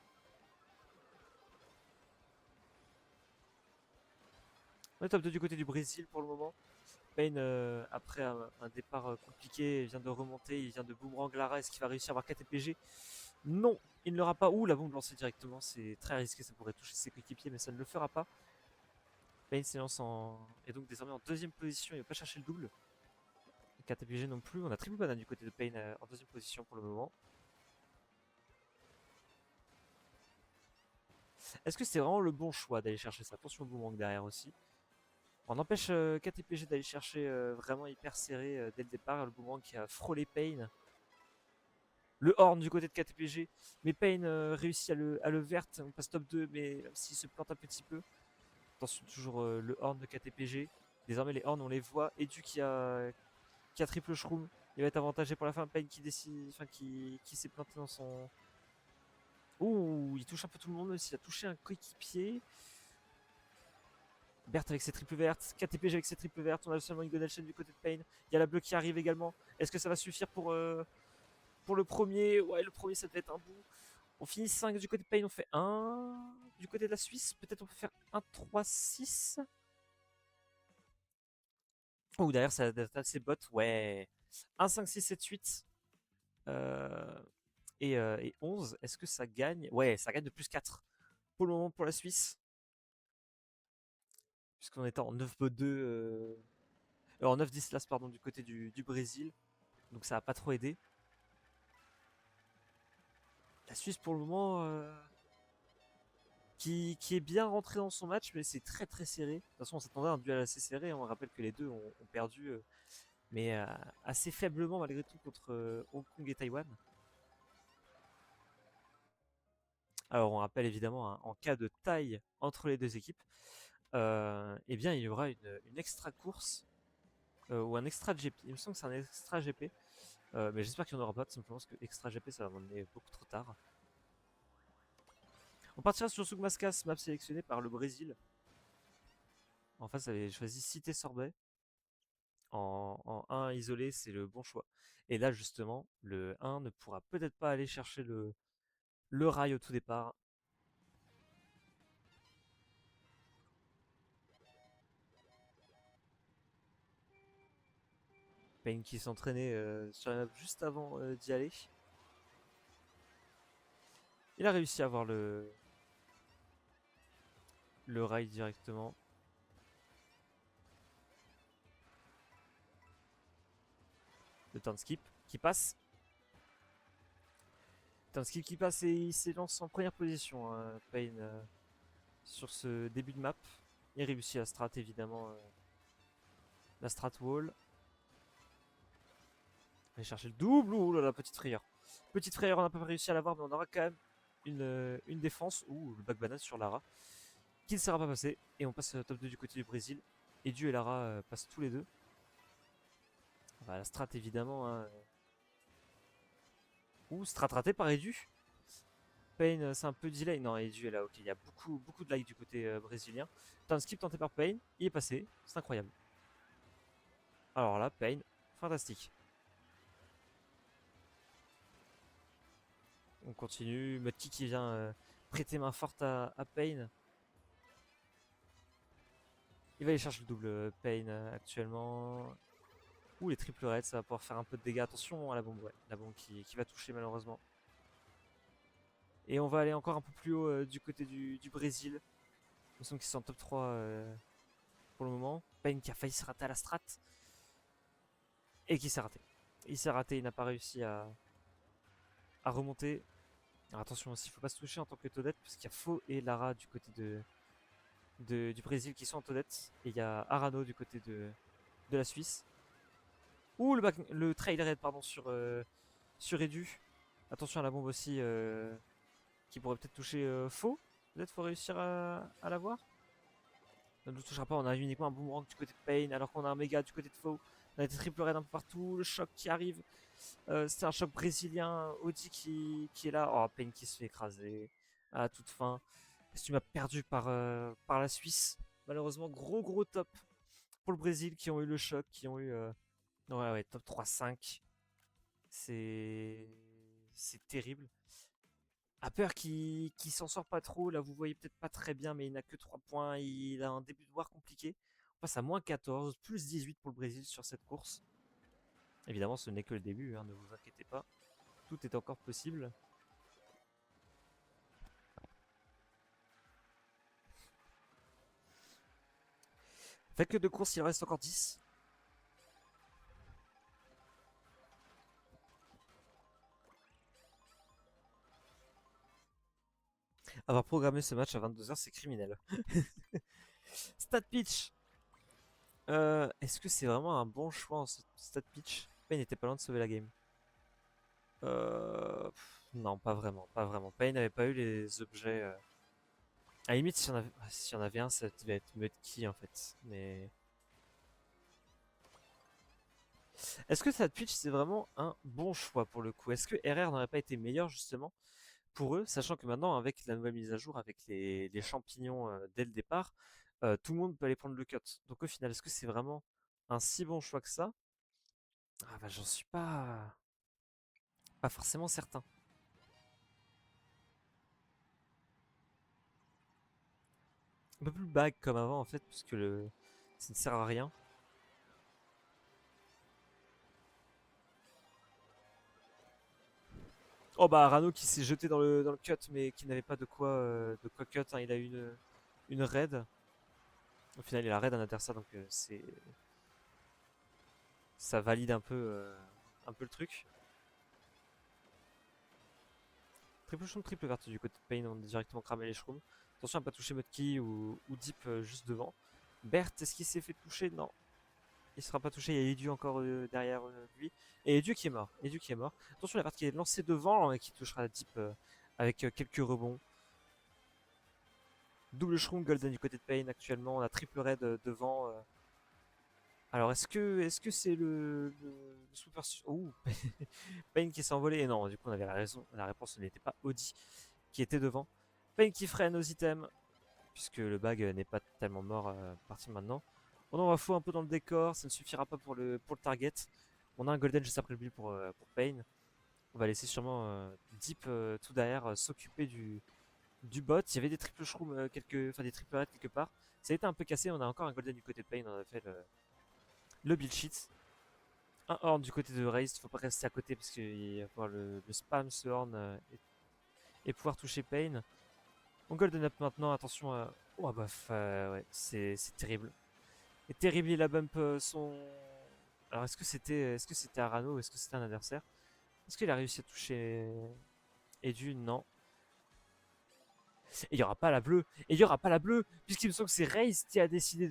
On est top 2 du côté du Brésil pour le moment. Payne, après un départ compliqué, vient de remonter, il vient de boomerang Lara. Est-ce qu'il va réussir à avoir KTPG? Non, il ne l'aura pas. Ouh, la bombe lancée directement, c'est très risqué, ça pourrait toucher ses coéquipiers, mais ça ne le fera pas. Payne s'élance et donc désormais en deuxième position, il ne va pas chercher le double. KTPG non plus, on a triple banane du côté de Payne en deuxième position pour le moment. Est-ce que c'est vraiment le bon choix d'aller chercher ça? Attention au boomerang derrière aussi. On empêche KTPG d'aller chercher vraiment hyper serré dès le départ. Le boomerang qui a frôlé Payne. Le horn du côté de KTPG. Mais Payne réussit à le vert. On passe top 2, mais s'il se plante un petit peu. Attention, toujours le horn de KTPG. Désormais, les horns, on les voit. Edu qui a triple shroom. Il va être avantagé pour la fin. Payne qui décide, enfin, qui s'est planté dans son. Ouh, il touche un peu tout le monde aussi. Il a touché un coéquipier. Bert avec ses triples vertes, KTPG avec ses triples vertes, on a seulement une Godel Chain du côté de Payne. Il y a la bleue qui arrive également. Est-ce que ça va suffire pour le premier? Ouais, le premier ça devait être un bout. On finit 5 du côté de Payne, on fait 1 du côté de la Suisse. Peut-être on peut faire 1-3-6. Oh, derrière ça doit être assez bot. Ouais. 1, 5, 6, 7, 8. Et 11. Est-ce que ça gagne? Ouais, ça gagne de plus 4. Pour le moment pour la Suisse. Puisqu'on était en 9-2. En 9-10 là, pardon, du côté du Brésil. Donc ça n'a pas trop aidé. La Suisse pour le moment qui est bien rentré dans son match, mais c'est très très serré. De toute façon, on s'attendait à un duel assez serré. On rappelle que les deux ont perdu, mais assez faiblement malgré tout contre Hong Kong et Taïwan. Alors on rappelle évidemment, hein, en cas de taille entre les deux équipes, eh bien il y aura une extra course ou un extra GP. Il me semble que c'est un extra GP, mais j'espère qu'il n'y en aura pas tout simplement parce que extra GP ça va m'emmener beaucoup trop tard. On partira sur Sugmaskas, map sélectionnée par le Brésil. En face, ça avait choisi Cité Sorbet. En 1 isolé, c'est le bon choix. Et là, justement, le 1 ne pourra peut-être pas aller chercher le rail au tout départ. Payne qui s'entraînait sur la map juste avant d'y aller. Il a réussi à avoir le rail directement. Le turn skip qui passe. Turn skip qui passe et il s'élance en première position. Payne sur ce début de map. Il réussit à strat évidemment La strat wall. On va chercher le double. Ouh là la petite frayeur. Petite frayeur, on n'a pas réussi à l'avoir, mais on aura quand même une défense. Ouh, le back banane sur Lara. Qui ne sera pas passé. Et on passe top 2 du côté du Brésil. Edu et Lara passent tous les deux. Bah, la strat évidemment. Hein. Ouh, strat raté par Edu. Payne, c'est un peu delay. Non, Edu est là, ok. Il y a beaucoup de likes du côté brésilien. Un skip tenté par Payne. Il est passé. C'est incroyable. Alors là, Payne, fantastique. On continue. Mudkey qui vient prêter main forte à Payne. Il va aller chercher le double Payne actuellement. Ouh, les triple raids, ça va pouvoir faire un peu de dégâts. Attention à la bombe, ouais. La bombe qui va toucher malheureusement. Et on va aller encore un peu plus haut du côté du Brésil. Il me semble qu'ils sont en top 3 pour le moment. Payne qui a failli se rater à la strat. Et qui s'est raté. Il s'est raté, il n'a pas réussi à remonter. Alors attention aussi, il ne faut pas se toucher en tant que Todette, parce qu'il y a Faux et Lara du côté du Brésil qui sont en Todette. Et il y a Arano du côté de la Suisse. Ouh, le trail raid pardon, sur Edu. Attention à la bombe aussi qui pourrait peut-être toucher Faux. Peut-être faut réussir à l'avoir. Ne nous touchera pas, on a uniquement un boomerang du côté de Payne alors qu'on a un méga du côté de Faux. On a des triple raid un peu partout, le choc qui arrive. C'est un choc brésilien, Audi qui est là. Oh, Payne qui se fait écraser à toute fin. Tu m'as perdu par la Suisse. Malheureusement, gros top pour le Brésil qui ont eu le choc, qui ont eu... ouais, top 3-5. C'est terrible. Aper qui s'en sort pas trop. Là, vous voyez peut-être pas très bien, mais il n'a que 3 points. Il a un début de war compliqué. On passe à moins 14, plus 18 pour le Brésil sur cette course. Évidemment, ce n'est que le début, hein, ne vous inquiétez pas. Tout est encore possible. Fait que de course, il en reste encore 10. Avoir programmé ce match à 22h, c'est criminel. Stat pitch. Est-ce que c'est vraiment un bon choix en stat pitch? Payne n'était pas loin de sauver la game. Non, pas vraiment, pas vraiment. Payne n'avait pas eu les objets. À la limite, s'il y en avait un, ça devait être Mudkey en fait. Mais est-ce que stat pitch c'est vraiment un bon choix pour le coup? Est-ce que RR n'aurait pas été meilleur justement pour eux, sachant que maintenant avec la nouvelle mise à jour, avec les champignons dès le départ, tout le monde peut aller prendre le cut. Donc au final, est-ce que c'est vraiment un si bon choix que ça? Ah bah j'en suis pas forcément certain. Un peu plus bag comme avant en fait, puisque ça ne sert à rien. Oh bah Rano qui s'est jeté dans le cut mais qui n'avait pas de quoi cut, hein. Il a eu une raid. Au final il a raid un adversaire donc ça valide un peu le truc. Triple shroom, triple verte du côté de Payne, on a directement cramé les shrooms. Attention à ne pas toucher Mudkey ou Deep juste devant. Bert, est-ce qu'il s'est fait toucher? Non. Il sera pas touché, il y a Edu encore derrière lui. Et Edu qui est mort. Edu qui est mort. Attention la verte qui est lancée devant et qui touchera Deep avec quelques rebonds. Double shroom golden du côté de Payne actuellement. On a triple raid devant. Alors est-ce que c'est le super... Ouh. Payne qui s'est envolé. Et non, du coup on avait la raison. La réponse ce n'était pas Audi qui était devant. Payne qui freine aux items, puisque le bag n'est pas tellement mort à partir maintenant. On en va fou un peu dans le décor, ça ne suffira pas pour le target. On a un golden juste après le build pour Payne. On va laisser sûrement Deep tout derrière s'occuper du bot. Il y avait des triple shrooms, enfin des triple raids quelque part. Ça a été un peu cassé, on a encore un golden du côté de Payne, on a fait le build sheet. Un horn du côté de Raze, faut pas rester à côté parce qu'il va falloir le spam ce horn et pouvoir toucher Payne. On golden up maintenant, attention à... Oh bah ouais, c'est terrible. Et terrible, il a bump son... Alors est-ce que c'était Arano ou est-ce que c'était un adversaire? Est-ce qu'il a réussi à toucher Edu? Non. Et il n'y aura pas la bleue. Et il n'y aura pas la bleue, puisqu'il me semble que c'est Raze qui a décidé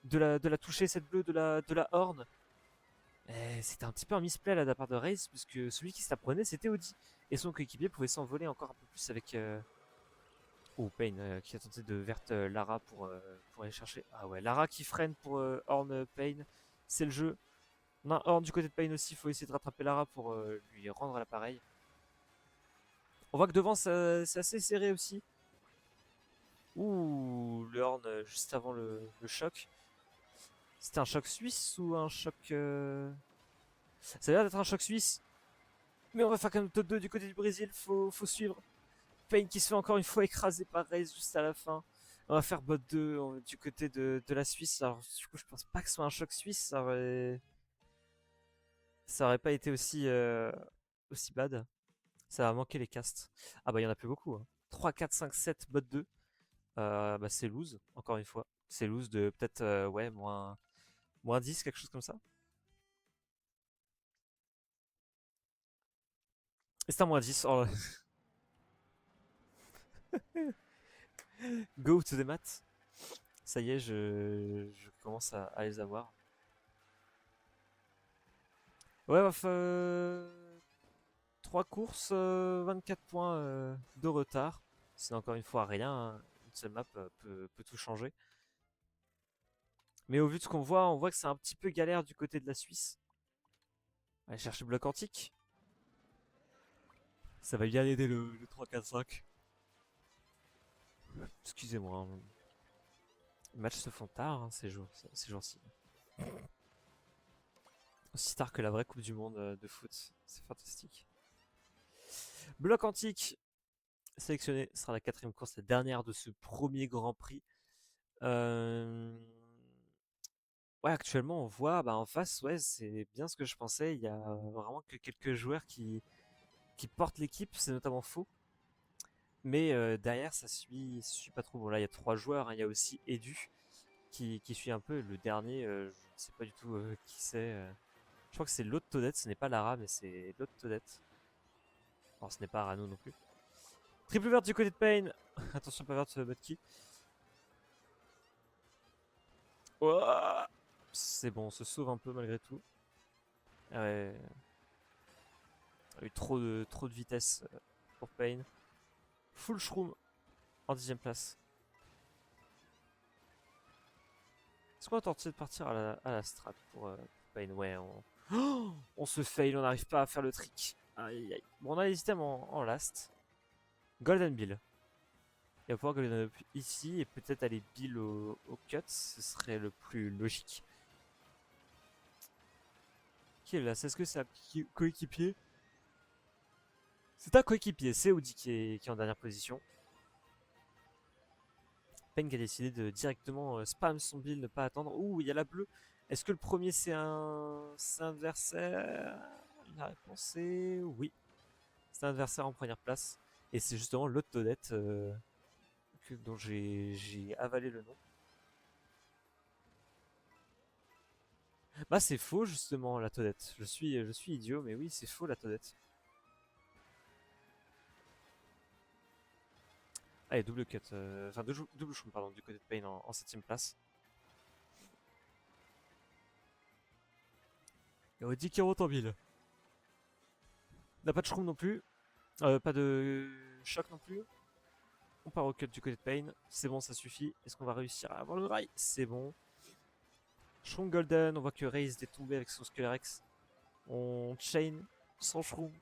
de la toucher, cette bleue de la Horn. C'était un petit peu un misplay là de la part de Raze, puisque celui qui se la prenait, c'était Audi. Et son coéquipier pouvait s'envoler encore un peu plus avec. Pain qui a tenté de verte Lara pour aller chercher. Ah ouais, Lara qui freine pour Horn Pain. C'est le jeu. On a Horn du côté de Pain aussi. Il faut essayer de rattraper Lara pour lui rendre l'appareil. On voit que devant, c'est assez serré aussi. Ouh, le Horn juste avant le choc. C'était un choc suisse ou un choc. Ça a l'air d'être un choc suisse. Mais on va faire quand même top 2 du côté du Brésil. Faut suivre. Payne qui se fait encore une fois écraser par Raze juste à la fin. On va faire bot 2 du côté de la Suisse. Alors, du coup, je pense pas que ce soit un choc suisse. Ça aurait pas été aussi bad. Ça va manquer les castes. Ah bah, il y en a plus beaucoup. Hein. 3, 4, 5, 7, bot 2. Bah, c'est lose, encore une fois. C'est lose de peut-être, ouais, moins 10, quelque chose comme ça. Et c'est un moins 10. Oh, go to the mat. Ça y est, je commence à les avoir. Ouais, bah, 3 courses, 24 points de retard. C'est encore une fois rien. Hein. Une seule map peut tout changer. Mais au vu de ce qu'on voit, on voit que c'est un petit peu galère du côté de la Suisse. Allez chercher bloc antique. Ça va bien aider le 3-4-5. Excusez-moi. Hein. Les matchs se font tard hein, ces jours-ci. Aussi tard que la vraie Coupe du Monde de foot. C'est fantastique. Bloc antique sélectionné. Ce sera la 4ème course, la dernière de ce premier Grand Prix. Ouais, actuellement, on voit bah, en face, ouais, c'est bien ce que je pensais. Il y a vraiment que quelques joueurs qui portent l'équipe, c'est notamment faux. Mais derrière, ça suit pas trop. Bon, là, il y a 3 joueurs. Hein. Il y a aussi Edu qui suit un peu. Le dernier, je ne sais pas du tout qui c'est. Je crois que c'est l'autre Todette. Ce n'est pas Lara, mais c'est l'autre Todette. Alors, ce n'est pas Arano non plus. Triple verte du côté de Pain. Attention, pas verte Mudkey. Oh c'est bon, on se sauve un peu malgré tout. Ouais. Il y a eu trop de vitesse pour Pain. Full Shroom en 10ème place. Est-ce qu'on va tenter de partir à la strat pour Pain? Ouais, on se fail, on n'arrive pas à faire le trick. Aïe, aïe. Bon, on a les items en last. Golden Bill. Il va pouvoir Golden Up ici et peut-être aller Bill au cut. Ce serait le plus logique. Qui est là? Est-ce que c'est un coéquipier? C'est un coéquipier, c'est Audi qui est en dernière position. Peng qui a décidé de directement spam son build, ne pas attendre. Ouh, il y a la bleue. Est-ce que le premier c'est un adversaire? La réponse est oui. C'est un adversaire en première place. Et c'est justement l'autre Todette dont j'ai avalé le nom. Bah c'est faux justement la Todette. Je suis idiot, mais oui c'est faux la Todette. Allez, double cut. Enfin, double shroom, pardon, du côté de Pain en 7ème place. Et Audi qui remonte en ville. N'a pas de shroom non plus. Pas de choc non plus. On part au cut du côté de Pain. C'est bon, ça suffit. Est-ce qu'on va réussir à avoir le rail? C'est bon. Shroom Golden. On voit que Raze est tombé avec son Skullrex. On chain sans shroom.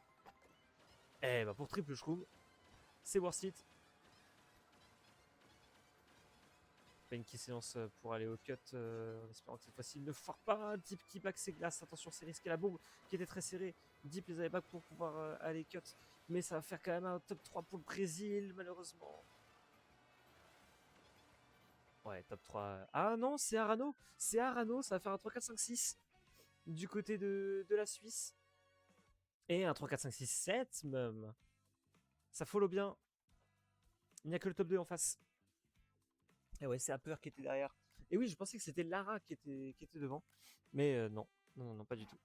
Eh bah, pour triple shroom, c'est worth it. Pain qui s'élance pour aller au cut en espérant que cette fois-ci il ne foire pas. Deep qui back ses glaces. Attention, c'est risqué. La bombe qui était très serrée. Deep les avait back pour pouvoir aller cut. Mais ça va faire quand même un top 3 pour le Brésil, malheureusement. Ouais, top 3. Ah non, c'est Arano. C'est Arano. Ça va faire un 3, 4, 5, 6 du côté de la Suisse. Et un 3, 4, 5, 6, 7 même. Ça follow bien. Il n'y a que le top 2 en face. Et ouais, c'est Upper qui était derrière. Et oui, je pensais que c'était Lara qui était devant. Mais non. Non, pas du tout.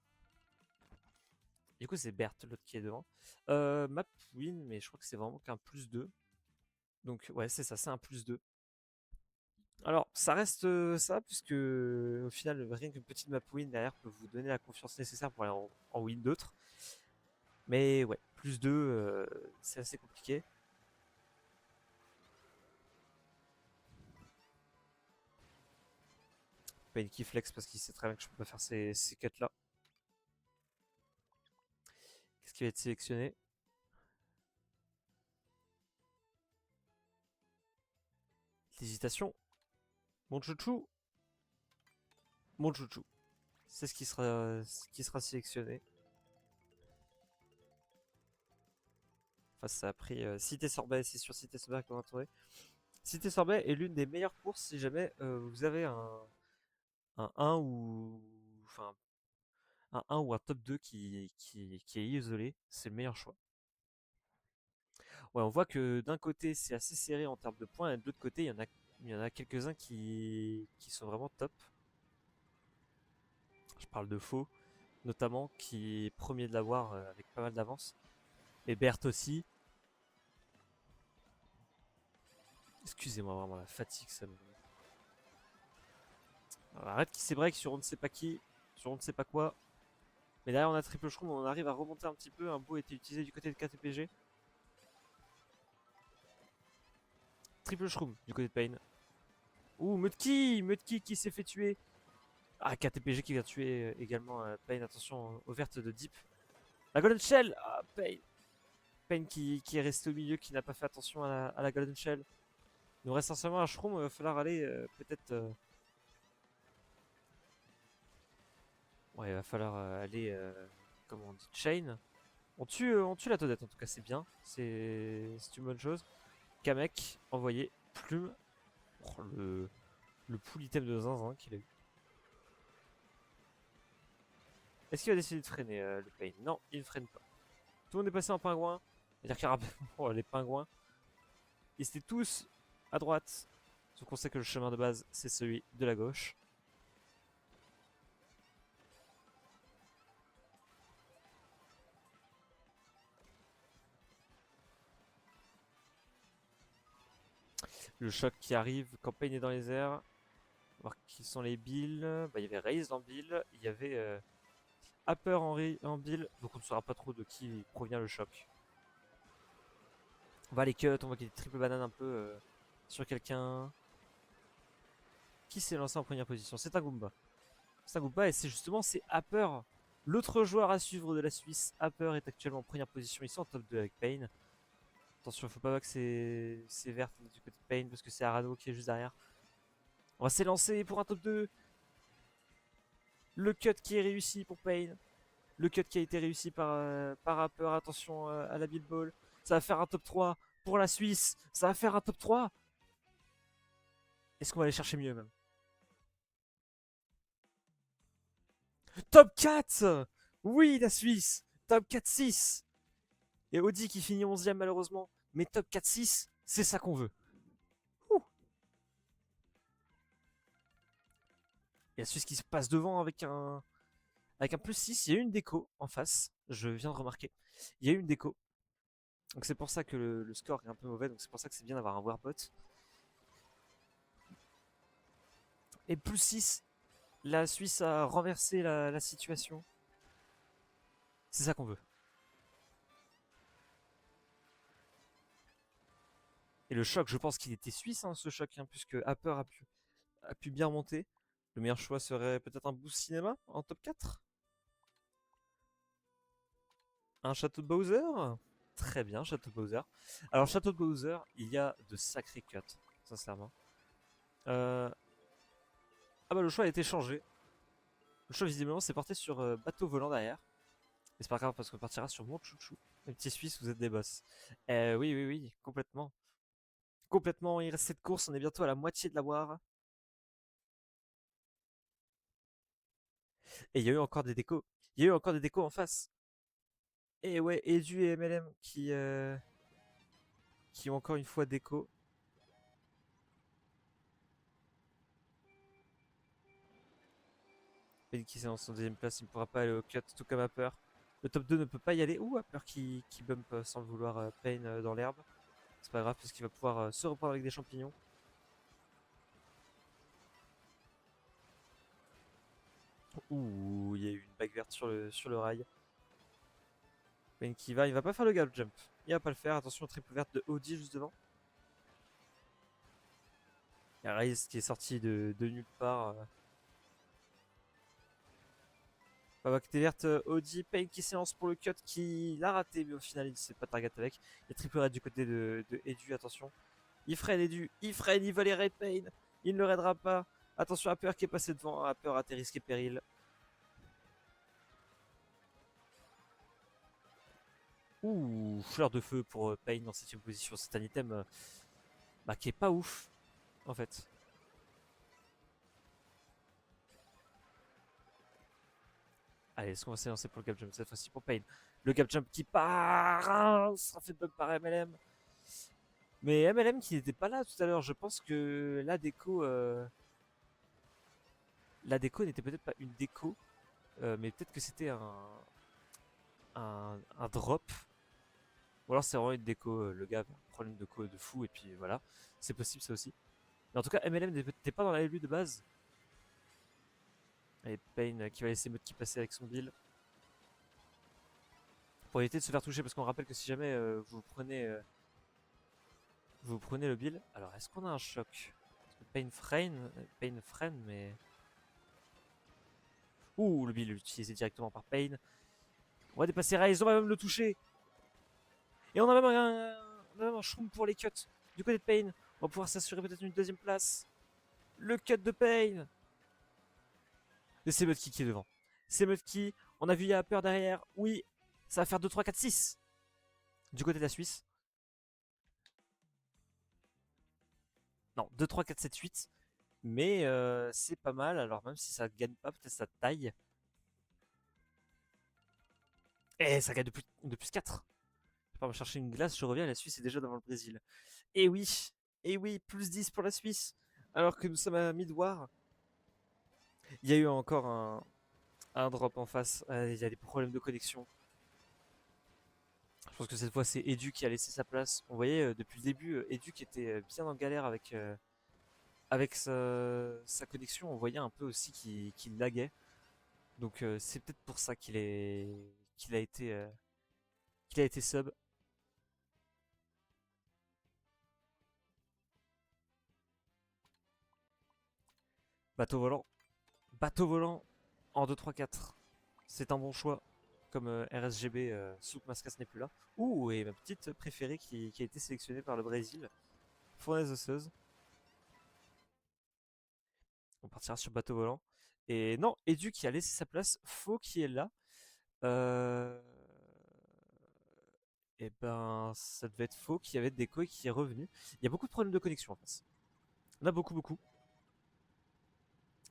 Du coup, c'est Berthe, l'autre qui est devant. Map win, mais je crois que c'est vraiment qu'un plus 2. Donc, ouais, c'est ça, c'est un plus 2. Alors, ça reste ça, puisque au final, rien qu'une petite map win derrière peut vous donner la confiance nécessaire pour aller en win d'autres. Mais ouais, plus 2, c'est assez compliqué. Pain qui flex parce qu'il sait très bien que je peux pas faire ces cuts là. Qu'est-ce qui va être sélectionné? L'hésitation. Mon chouchou. Mon chouchou. C'est ce qui sera sélectionné. Enfin, ça a pris Cité Sorbet, c'est sûr, Cité Sorbet qu'on va trouver. Cité Sorbet est l'une des meilleures courses si jamais vous avez un 1 ou. Enfin, un 1 ou un top 2 qui est isolé. C'est le meilleur choix. Ouais, on voit que d'un côté c'est assez serré en termes de points, et de l'autre côté il y en a quelques-uns qui sont vraiment top. Je parle de Faux, notamment, qui est premier de l'avoir avec pas mal d'avance. Et Berthe aussi. Excusez-moi, vraiment la fatigue, ça me. Alors, arrête qui s'est break sur on ne sait pas qui, sur on ne sait pas quoi. Mais derrière on a triple shroom, on arrive à remonter un petit peu. Un bout a été utilisé du côté de KTPG. Triple shroom du côté de Pain. Ouh, Mudki qui s'est fait tuer. Ah, KTPG qui vient tuer également Pain. Attention aux vertes de Deep. La Golden Shell. Ah, Pain. Pain qui est resté au milieu, qui n'a pas fait attention à la Golden Shell. Il nous reste essentiellement un shroom. Il va falloir aller peut-être. Ouais, il va falloir aller. Comment on dit? Chain. On tue la Todette en tout cas, c'est bien. C'est une bonne chose. Kamek, envoyé. Plume. Oh, le pool item de zinzin qu'il a eu. Est-ce qu'il va décider de freiner le Pain? Non, il ne freine pas. Tout le monde est passé en pingouin. C'est-à-dire qu'il y aura oh, les pingouins. Ils étaient tous à droite. Donc on sait que le chemin de base, c'est celui de la gauche. Le choc qui arrive quand Pain est dans les airs. On va voir qui sont les bills. Bah, il y avait Raze dans bill. Il y avait Upper en bill. Donc on ne saura pas trop de qui provient le choc. On va les cut. On voit qu'il y a des triple bananes un peu sur quelqu'un. Qui s'est lancé en première position? C'est un Goomba. C'est un Goomba et c'est justement c'est Upper. L'autre joueur à suivre de la Suisse. Upper est actuellement en première position. Ils sont en top 2 avec Pain. Attention, faut pas voir que c'est vert du côté de Pain parce que c'est Arano qui est juste derrière. On va s'élancer pour un top 2. Le cut qui est réussi pour Pain. Le cut qui a été réussi par Rapper. Attention à la Bill Ball. Ça va faire un top 3 pour la Suisse. Ça va faire un top 3. Est-ce qu'on va aller chercher mieux même? Top 4. Oui, la Suisse. Top 4-6. Et Audi qui finit 11ème malheureusement. Mais top 4-6, c'est ça qu'on veut. Ouh. Et la Suisse qui se passe devant avec un plus 6. Il y a eu une déco en face. Je viens de remarquer. Il y a eu une déco. Donc c'est pour ça que le score est un peu mauvais. Donc c'est pour ça que c'est bien d'avoir un Warbot. Et plus 6. La Suisse a renversé la situation. C'est ça qu'on veut. Et le choc, je pense qu'il était suisse, hein, ce choc, hein, puisque Upper a pu bien monter. Le meilleur choix serait peut-être un Boost Cinéma en top 4. Un Château de Bowser. Très bien, Château de Bowser. Alors, Château de Bowser, il y a de sacrés cuts, sincèrement. Ah bah, le choix a été changé. Le choix, visiblement, s'est porté sur bateau volant derrière. Mais c'est pas grave, parce qu'on partira sur mon chouchou. Les petits Suisses, vous êtes des boss. Oui, oui, oui, complètement. Complètement, il reste cette course, on est bientôt à la moitié de la boire. Et il y a eu encore des décos. Il y a eu encore des décos en face. Et ouais, Edu et MLM qui ont encore une fois déco. Ben qui s'est en son deuxième place, il ne pourra pas aller au cut, tout comme Upper. Le top 2 ne peut pas y aller. Ouh, Upper qui bump sans le vouloir Pain dans l'herbe. C'est pas grave parce qu'il va pouvoir se reprendre avec des champignons. Ouh, il y a eu une bague verte sur le rail. Payne qui va, il va pas faire le gap jump. Il va pas le faire. Attention, triple verte de Audi juste devant. Il y a Raze qui est sorti de nulle part. Bague verte, Audi, Payne qui s'élance pour le cut qui l'a raté, mais au final il s'est pas target avec. Il y a triple red du côté de Edu, attention. Il freine Edu, il va les raid Payne. Il ne le raidera pas. Attention, Upper qui est passé devant. Upper a été risqué péril. Ouh, fleur de feu pour Payne dans 7ème position. C'est un item qui est pas ouf, en fait. Allez, est-ce qu'on va s'élancer pour le gap jump cette fois-ci pour Payne? Le gap jump qui part, sera fait bump par MLM. Mais MLM qui n'était pas là tout à l'heure, je pense que la déco n'était peut-être pas une déco, mais peut-être que c'était un drop. Ou alors c'est vraiment une déco, le gars avait un problème de co de fou, et puis voilà, c'est possible ça aussi. Mais en tout cas, MLM n'était pas dans la LU de base. Et Payne qui va laisser Mudki passer avec son build. Pour éviter de se faire toucher, parce qu'on rappelle que si jamais vous prenez le build. Alors, est-ce qu'on a un choc? Payne freine, mais. Ouh, le build est utilisé directement par Payne. On va dépasser Raze, on va même le toucher. Et on a même un shroom pour les cuts du côté de Payne. On va pouvoir s'assurer peut-être une deuxième place. Le cut de Payne. Et c'est Mudki qui est devant. C'est Mudki. On a vu Yapper derrière. Oui, ça va faire 2, 3, 4, 6. Du côté de la Suisse. Non, 2, 3, 4, 7, 8. Mais c'est pas mal. Alors même si ça gagne pas, peut-être ça taille. Et ça gagne de plus 4. Je vais me chercher une glace, je reviens, la Suisse est déjà devant le Brésil. Et oui, et oui, plus 10 pour la Suisse. Alors que nous sommes à Midwar. Il y a eu encore un drop en face. Il y a des problèmes de connexion. Je pense que cette fois c'est Edu qui a laissé sa place. On voyait depuis le début Edu qui était bien en galère avec sa connexion. On voyait un peu aussi qu'il laguait. Donc c'est peut-être pour ça qu'il a été sub. Bateau volant. Bateau volant en 2-3-4. C'est un bon choix. Comme RSGB, Souk Mascas n'est plus là. Ouh, et ma petite préférée qui a été sélectionnée par le Brésil. Fournaise osseuse. On partira sur bateau volant. Et non, Edu qui a laissé sa place. Faux qui est là. Et ben, ça devait être Faux qui avait déco et qui est revenu. Il y a beaucoup de problèmes de connexion en face. On a beaucoup, beaucoup.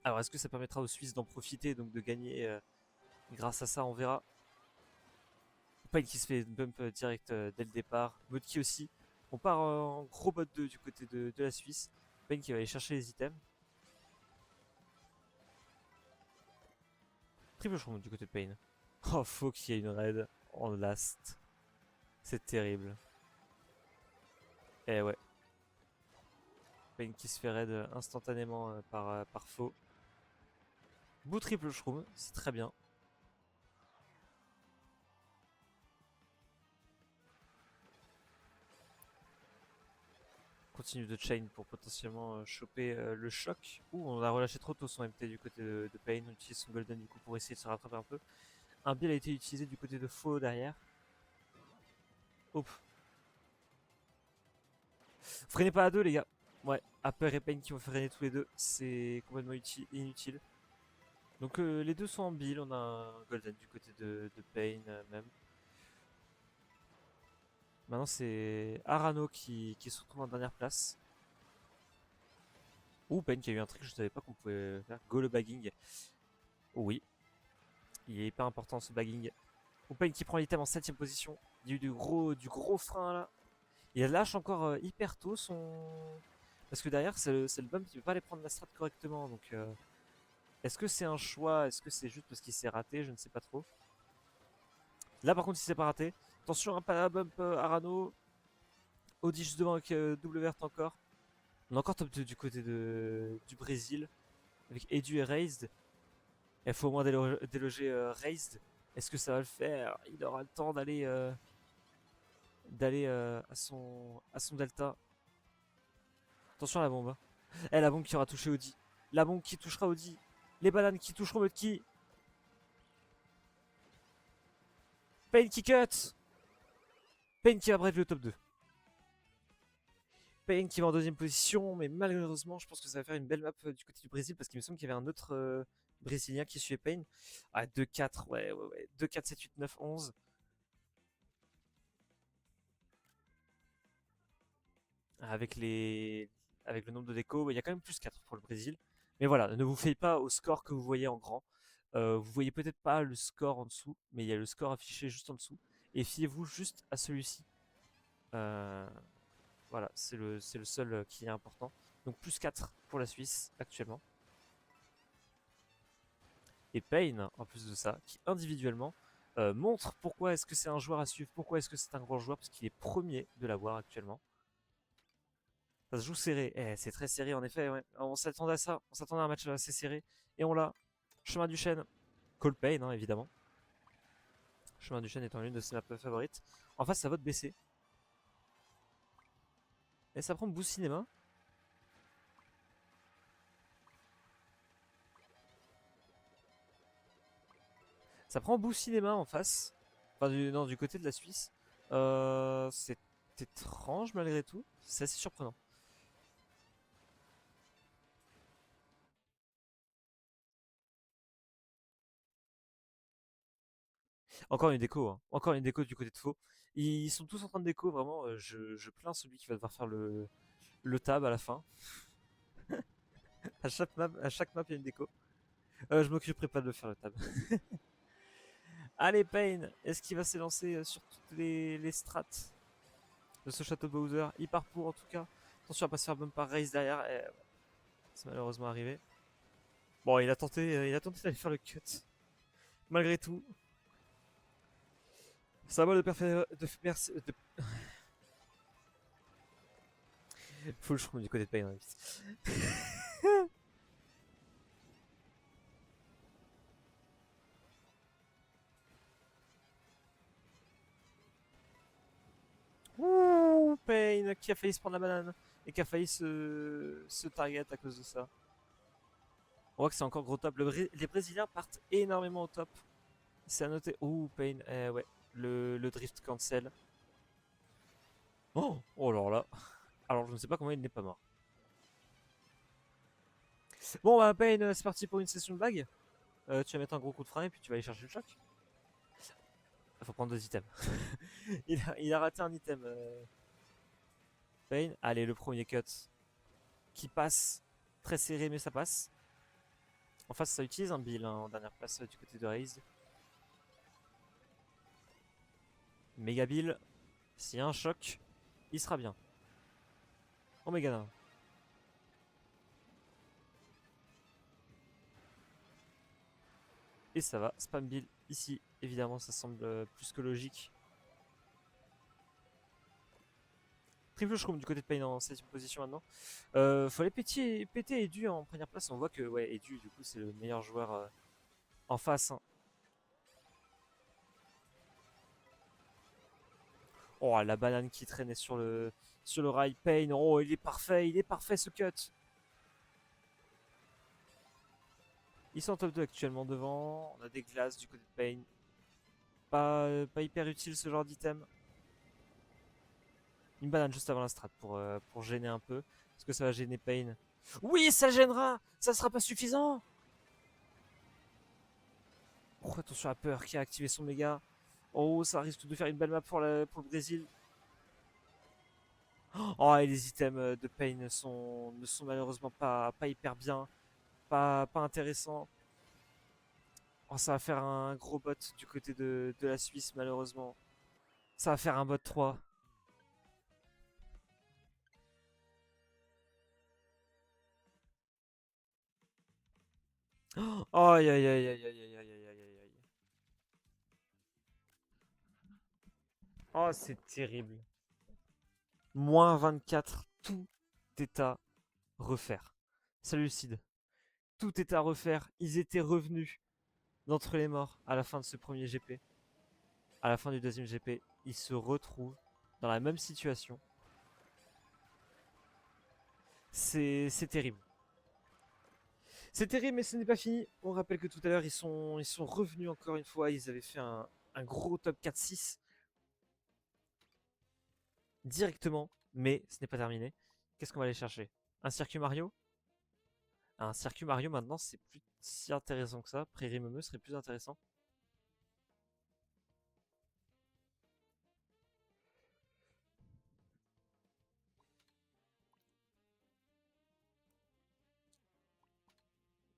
Alors, est-ce que ça permettra aux Suisses d'en profiter, donc de gagner grâce à ça? On verra. Payne qui se fait bump direct dès le départ. Mudki aussi. On part en gros bot 2 du côté de la Suisse. Payne qui va aller chercher les items. Triple shroom du côté de Payne. Oh, faut qu'il y ait une raid en last. C'est terrible. Eh ouais. Payne qui se fait raid instantanément par Faux. Bout triple shroom, c'est très bien. Continue de chain pour potentiellement choper le choc. Ouh, on a relâché trop tôt son MT du côté de Payne. On utilise son golden du coup pour essayer de se rattraper un peu. Un build a été utilisé du côté de Faux derrière. Hop. Freinez pas à deux les gars. Ouais, Upper et Payne qui vont freiner tous les deux. C'est complètement inutile. Donc les deux sont en build. On a un golden du côté de Payne même. Maintenant c'est Arano qui se retrouve en dernière place. Ouh, Payne qui a eu un truc, je savais pas qu'on pouvait faire. Go le bagging. Oh, oui. Il est hyper important ce bagging. Ouh, Payne qui prend l'item en 7ème position. Il y a eu du gros frein là. Il lâche encore hyper tôt son. Parce que derrière c'est le bump qui peut pas aller prendre la strat correctement. Donc est-ce que c'est un choix? Est-ce que c'est juste parce qu'il s'est raté? Je ne sais pas trop. Là par contre il s'est pas raté. Attention, un pas bump Arano. Audi juste devant avec double verte encore. On a encore top 2 du côté du Brésil. Avec Edu et Raised. Il faut au moins déloger Raised. Est-ce que ça va le faire? Il aura le temps d'aller à son delta. Attention à la bombe. Hein. Eh, la bombe qui aura touché Audi. La bombe qui touchera Audi. Les bananes qui toucheront Mudki. Pain qui cut. Pain qui va bref le top 2. Pain qui va en deuxième position, mais malheureusement, je pense que ça va faire une belle map du côté du Brésil parce qu'il me semble qu'il y avait un autre Brésilien qui suivait Pain. Ah, 2-4, ouais. 2-4, 7, 8, 9, 11. Avec le nombre de décos, il y a quand même plus 4 pour le Brésil. Mais voilà, ne vous faites pas au score que vous voyez en grand. Vous voyez peut-être pas le score en dessous, mais il y a le score affiché juste en dessous. Et fiez-vous juste à celui-ci. Euh, voilà, c'est le seul qui est important. Donc plus 4 pour la Suisse actuellement. Et Payne, en plus de ça, qui individuellement montre pourquoi est-ce que c'est un joueur à suivre, pourquoi est-ce que c'est un grand joueur, parce qu'il est premier de l'avoir actuellement. Ça se joue serré. C'est très serré en effet. Ouais. On s'attendait à ça. On s'attendait à un match assez serré. Et on l'a. Chemin du Chêne. Cole Payne, hein, évidemment. Chemin du Chêne étant l'une de ses maps favorites. En face, ça va te baisser. Et ça prend Boost Cinéma. Ça prend Boost Cinéma en face. Enfin, non, du côté de la Suisse. C'est étrange malgré tout. C'est assez surprenant. Encore une déco. Hein. Encore une déco du côté de Faux. Ils sont tous en train de déco, vraiment. Je plains celui qui va devoir faire le tab à la fin. À chaque map, il y a une déco. Je m'occuperai pas de faire le tab. Allez, Payne, est-ce qu'il va s'élancer sur toutes les strats de ce château Bowser? Il part pour en tout cas. Attention à pas se faire bump par Race derrière. C'est malheureusement arrivé. Bon, il a tenté d'aller faire le cut. Malgré tout. Ça va de full shroom du côté de Payne. Ouh, Payne qui a failli se prendre la banane et qui a failli se target à cause de ça. On voit que c'est encore gros top. Les Brésiliens partent énormément au top. C'est à noter. Ouh, Payne. Ouais. Le drift cancel. Oh là là. Alors, je ne sais pas comment il n'est pas mort. Bon, bah, Payne, c'est parti pour une session de bague. Tu vas mettre un gros coup de frein et puis tu vas aller chercher le choc. Il faut prendre 2 items. il a raté un item. Payne. Allez, le premier cut. Qui passe. Très serré, mais ça passe. En face, ça utilise un Bill hein, en dernière place du côté de Raze. Méga Bill. S'il y a un choc, il sera bien. Omega 1. Et ça va. Spam Bill ici. Évidemment, ça semble plus que logique. Triple shroom du côté de Payne en 7ème position maintenant. Faut aller péter Edu en première place. On voit que ouais, Edu, du coup, c'est le meilleur joueur en face. Hein. Oh, la banane qui traînait sur le rail. Payne, oh, il est parfait ce cut. Ils sont en top 2 actuellement devant. On a des glaces du côté de Payne. Pas hyper utile ce genre d'item. Une banane juste avant la strat pour gêner un peu. Est-ce que ça va gêner Payne? Oui, ça gênera. Ça sera pas suffisant. Oh, attention à Peur qui a activé son méga. Oh, ça risque de faire une belle map pour le Brésil. Oh, et les items de Payne ne sont malheureusement pas hyper bien. Pas intéressants. Oh, ça va faire un gros bot du côté de la Suisse, malheureusement. Ça va faire un bot 3. Oh, aïe aïe aïe aïe aïe aïe aïe aïe aïe aïe. Oh, c'est terrible. Moins 24, tout est à refaire. Salut Sid. Tout est à refaire. Ils étaient revenus d'entre les morts à la fin de ce premier GP, à la fin du deuxième GP, il se retrouve dans la même situation. C'est terrible. C'est terrible, mais ce n'est pas fini. On rappelle que tout à l'heure, ils sont revenus encore une fois. Ils avaient fait un gros top 4-6 directement, mais ce n'est pas terminé. Qu'est-ce qu'on va aller chercher? Un circuit Mario? Un circuit Mario maintenant, c'est plus si intéressant que ça. Prairie Meumeux serait plus intéressant.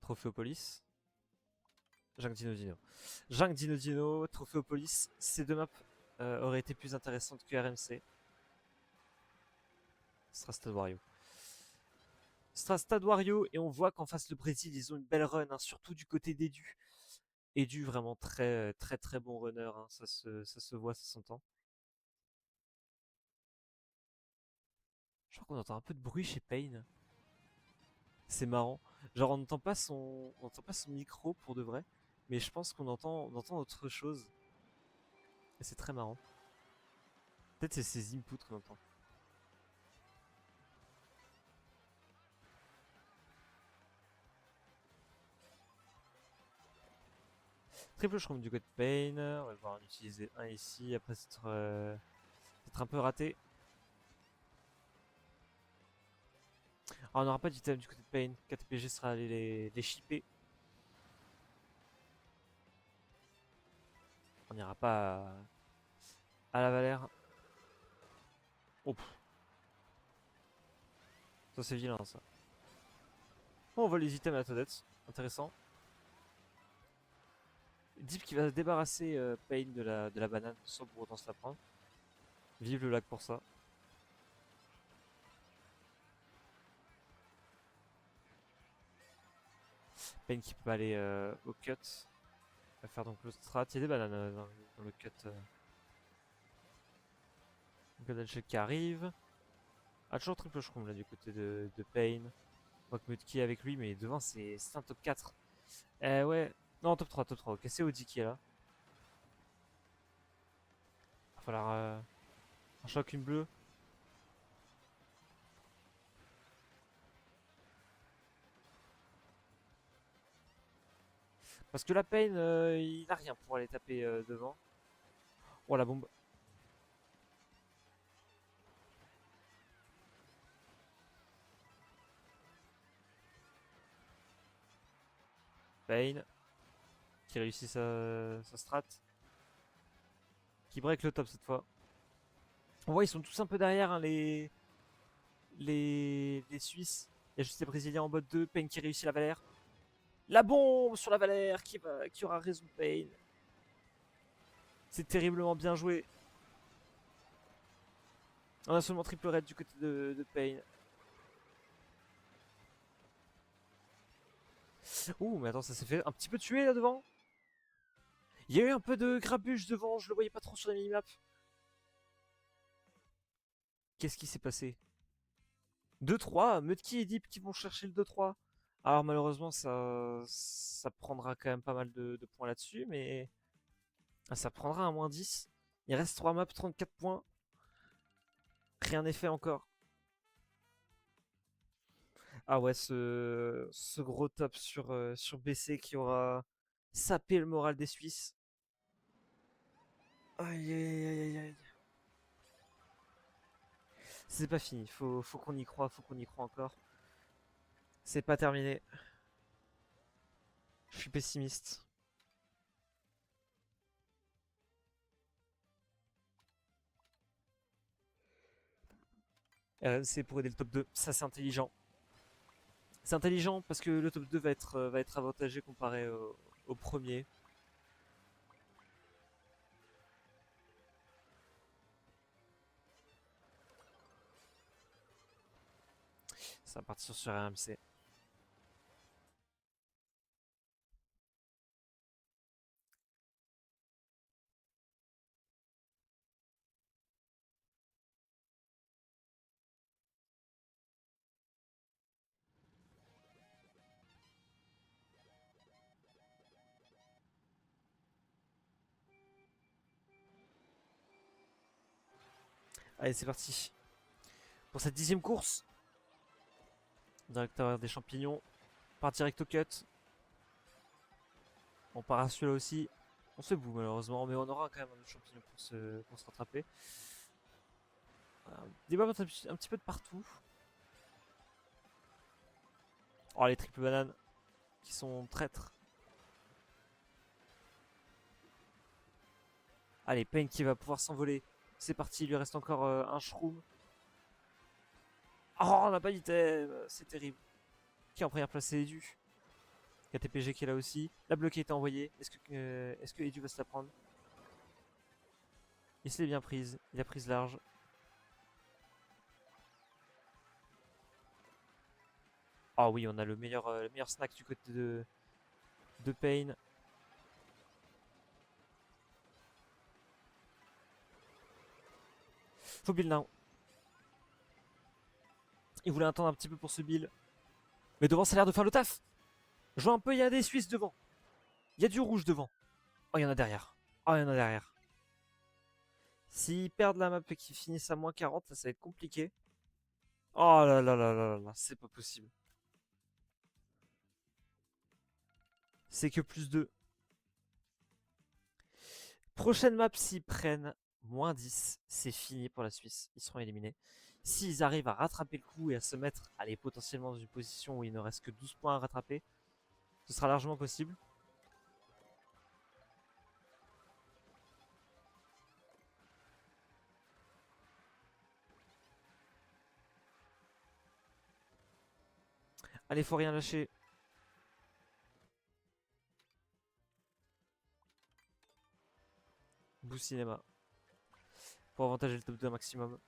Trophéopolis. Jacques Dino Dino. Jacques Dino Dino, Trophéopolis, ces deux maps auraient été plus intéressantes que RMC. Ce sera Stade Wario. Ce sera Stade Wario et on voit qu'en face le Brésil, ils ont une belle run, hein, surtout du côté d'Edu. Edu, vraiment très très très bon runner, hein, ça se voit, ça s'entend. Je crois qu'on entend un peu de bruit chez Payne. C'est marrant. Genre on entend pas son micro pour de vrai, mais je pense on entend autre chose. Et c'est très marrant. Peut-être c'est ses inputs qu'on entend. Triple shroom du côté de Payne. On va devoir en utiliser un ici. Après, c'est être un peu raté. Alors, on n'aura pas d'item du côté de Payne. KTPG sera allé les shipper. On n'ira pas à la Valère. Oh, ça c'est vilain ça. Bon, on voit les items à la Toadette. Intéressant. Deep qui va débarrasser Payne de la banane sans pour autant se la prendre. Vive le lac pour ça. Payne qui peut aller au cut. Va faire donc le strat. Il y a des bananes dans le cut. Golden Shell qui arrive. Ah, toujours triple shroom là du côté de Payne. On voit que Mudki est avec lui, mais devant c'est un top 4. Ouais. Non, top 3, top 3. Ok, c'est Audi qui est là. Il va falloir un choc, une bleue. Parce que la Payne, il a rien pour aller taper devant. Oh la bombe. Payne qui réussit sa strat. Qui break le top cette fois. On voit ils sont tous un peu derrière hein, les Suisses. Il y a juste les Brésiliens en mode 2. Payne qui réussit la Valère. La bombe sur la Valère qui aura raison Payne. C'est terriblement bien joué. On a seulement triple red du côté de Payne. Ouh, mais attends, ça s'est fait un petit peu tuer là devant. Il y a eu un peu de grabuge devant, je le voyais pas trop sur la minimap. Qu'est-ce qui s'est passé? 2-3, Mudki et Deep qui vont chercher le 2-3. Alors malheureusement, ça prendra quand même pas mal de points là-dessus, mais ça prendra un moins 10. Il reste 3 maps, 34 points. Rien n'est fait encore. Ah ouais, ce gros top sur BC qui aura sapé le moral des Suisses. Aïe aïe aïe aïe aïe. C'est pas fini, faut qu'on y croit, faut qu'on y croit encore. C'est pas terminé. Je suis pessimiste. C'est pour aider le top 2, ça c'est intelligent. C'est intelligent parce que le top 2 va être avantagé comparé au premier. Ça va partir sur RMC. Allez, c'est parti. Pour cette 10e course. Directeur des champignons. On part direct au cut. On part à celui-là aussi. On se boue malheureusement, mais on aura quand même un autre champignon pour se rattraper. Des bombes un petit peu de partout. Oh, les triples bananes qui sont traîtres. Allez, Pain qui va pouvoir s'envoler. C'est parti, il lui reste encore un shroom. Oh, on n'a pas d'item, c'est terrible. Qui est en première place, c'est Edu. KTPG qui est là aussi. La bloquée est envoyée. Est-ce que Edu va se la prendre? Il se l'est bien prise. Il a prise large. Ah oui, on a le meilleur snack du côté de Pain. Faut build now. Il voulait attendre un petit peu pour ce build. Mais devant, ça a l'air de faire le taf. Je vois un peu, il y a des Suisses devant. Il y a du rouge devant. Oh, il y en a derrière. Oh, il y en a derrière. S'ils perdent la map et qu'ils finissent à moins 40, ça va être compliqué. Oh là là là là là, c'est pas possible. C'est que plus 2. Prochaine map, s'ils prennent moins 10, c'est fini pour la Suisse. Ils seront éliminés. S'ils arrivent à rattraper le coup et à se mettre, allez, potentiellement dans une position où il ne reste que 12 points à rattraper, ce sera largement possible. Allez, faut rien lâcher. Boost Cinéma. Pour avantager le top 2 maximum.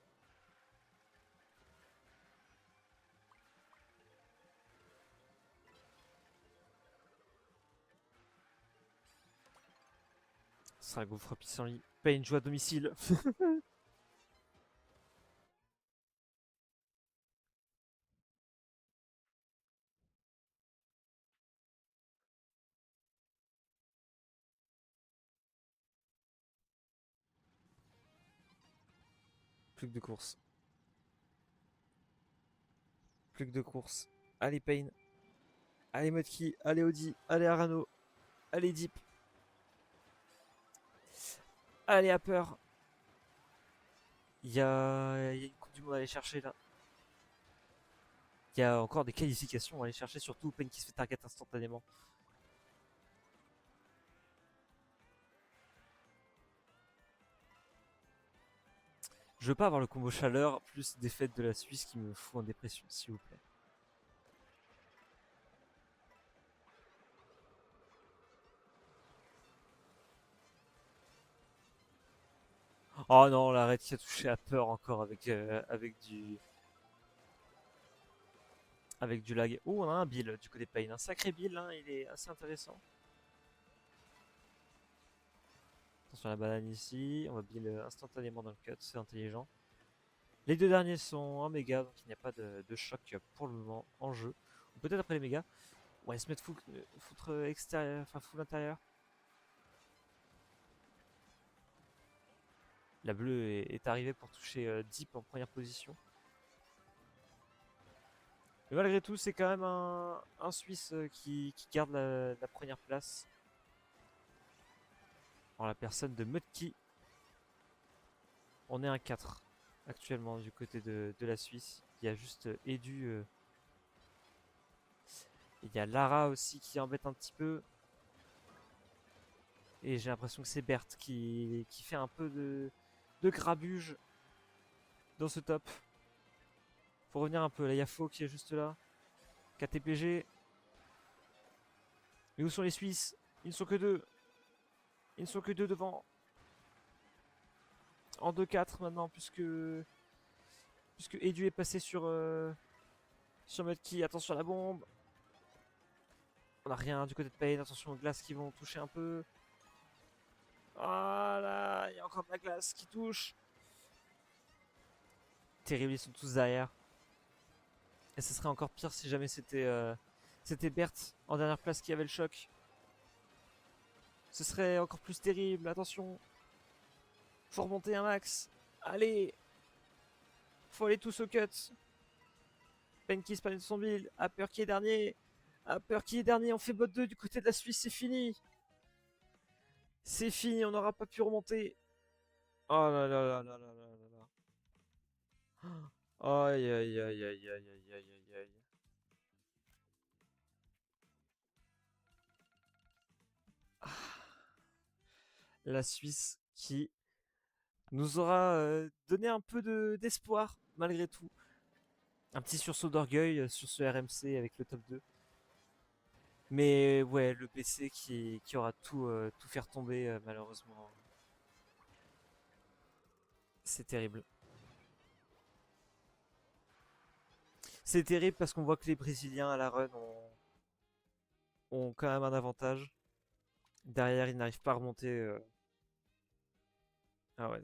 Ce sera un gouffre pissenlit. Pain joue à domicile. Plus que de course. Plus que de course. Allez, Pain. Allez, Mudkey. Allez, Audi. Allez, Arano. Allez, Deep. Allez, Upper. Il y a une Coupe du Monde à aller chercher là. Il y a encore des qualifications à aller chercher, surtout Pain qui se fait target instantanément. Je veux pas avoir le combo chaleur plus défaite de la Suisse qui me fout en dépression, s'il vous plaît. Oh non, l'arrêt qui a touché à peur encore avec du lag. Oh, on a un Bill du côté de Pain. Un sacré Bill, hein, il est assez intéressant. Attention à la banane ici. On va Bill instantanément dans le cut, c'est intelligent. Les deux derniers sont en méga, donc il n'y a pas de choc pour le moment en jeu. Ou peut-être après les mégas. On va se mettre foutre extérieur, enfin full intérieur. La bleue est arrivée pour toucher Deep en première position. Mais malgré tout, c'est quand même un Suisse qui garde la première place. En la personne de Mudkey. On est un 4 actuellement du côté de la Suisse. Il y a juste Edu. Il y a Lara aussi qui embête un petit peu. Et j'ai l'impression que c'est Berthe qui fait un peu de grabuge dans ce top. Faut revenir un peu. Là, il y a Faux qui est juste là. KTPG. Mais où sont les Suisses? Ils ne sont que deux. Ils ne sont que deux devant. En 2-4 maintenant, puisque Edu est passé sur Mudkey. Attention à la bombe. On n'a rien du côté de Pain. Attention aux glaces qui vont toucher un peu. Voilà, il y a encore de la glace qui touche. Terrible, ils sont tous derrière. Et ce serait encore pire si jamais c'était Berthe en dernière place qui avait le choc. Ce serait encore plus terrible, attention. Faut remonter un max. Allez. Faut aller tous au cut. Pain qui se prend de son build. Upper qui est dernier. Upper qui est dernier. On fait bot 2 du côté de la Suisse. C'est fini. C'est fini. On n'aura pas pu remonter. Oh là là là là là là là là. Aïe aïe aïe aïe aïe aïe aïe aïe aïe. La Suisse qui nous aura donné un peu d'espoir malgré tout. Un petit sursaut d'orgueil sur ce RMC avec le top 2. Mais ouais, le PC qui aura tout faire tomber malheureusement. C'est terrible. C'est terrible parce qu'on voit que les Brésiliens à la run ont quand même un avantage. Derrière, ils n'arrivent pas à remonter. Ah ouais,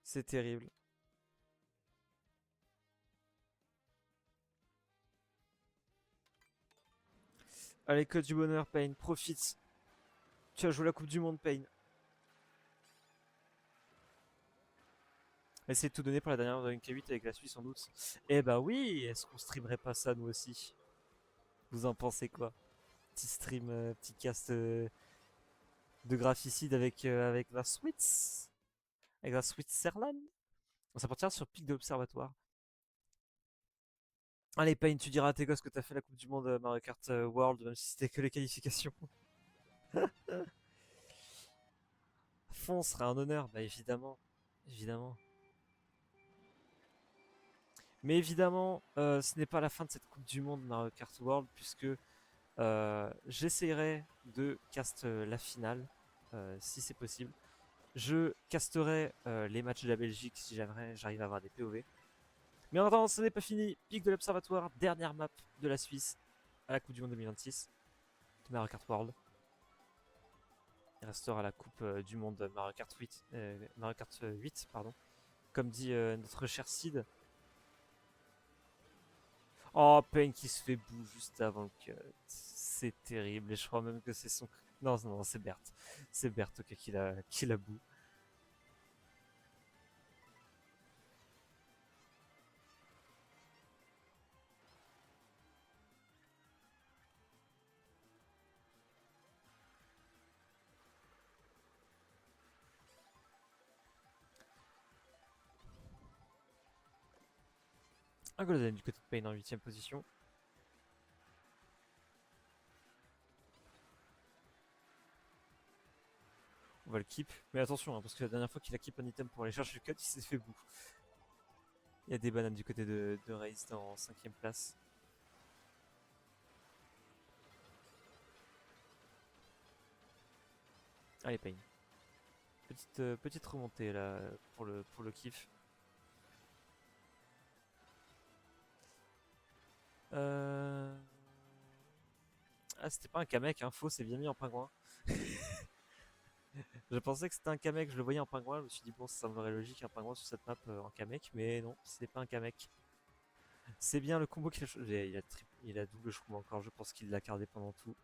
c'est terrible. Allez, code du bonheur, Payne, profite. Tu as joué la Coupe du Monde, Payne. Essayez de tout donner pour la dernière K 8 avec la Suisse en août. Eh bah oui, est-ce qu'on streamerait pas ça nous aussi? Vous en pensez quoi? Petit stream, petit cast de graphicide avec la Suisse? Avec la Switzerland? On s'appartient sur pic de l'observatoire. Allez, Payne, tu diras à tes gosses que t'as fait la Coupe du Monde Mario Kart World, même si c'était que les qualifications. Fond serait un honneur, bah évidemment. Évidemment. Mais évidemment, ce n'est pas la fin de cette Coupe du Monde Mario Kart World, puisque j'essaierai de cast la finale, si c'est possible. Je casterai les matchs de la Belgique si jamais j'arrive à avoir des POV. Mais en attendant, ce n'est pas fini. Pic de l'Observatoire, dernière map de la Suisse à la Coupe du Monde 2026 de Mario Kart World. Il restera la Coupe du Monde Mario Kart 8, Mario Kart 8 pardon. Comme dit notre cher Sid. Oh, Pain qui se fait boue juste avant le cut. C'est terrible. Et je crois même que c'est son. Non, non, c'est Berthe. C'est Berthe okay, qui la boue. Un golden du côté de Pain en 8ème position. On va le keep. Mais attention, hein, parce que la dernière fois qu'il a keep un item pour aller chercher le cut, il s'est fait boue. Il y a des bananes du côté de Raze en 5ème place. Allez, Pain. Petite remontée là pour le kiff. Ah, c'était pas un Kamek, hein, faux, c'est bien mis en pingouin. Je pensais que c'était un Kamek, je le voyais en pingouin, je me suis dit bon, ça semblerait logique un pingouin sur cette map en Kamek, mais non, c'était pas un Kamek. C'est bien le combo qu'il a choisi. Il a double shroom encore, je pense qu'il l'a gardé pendant tout.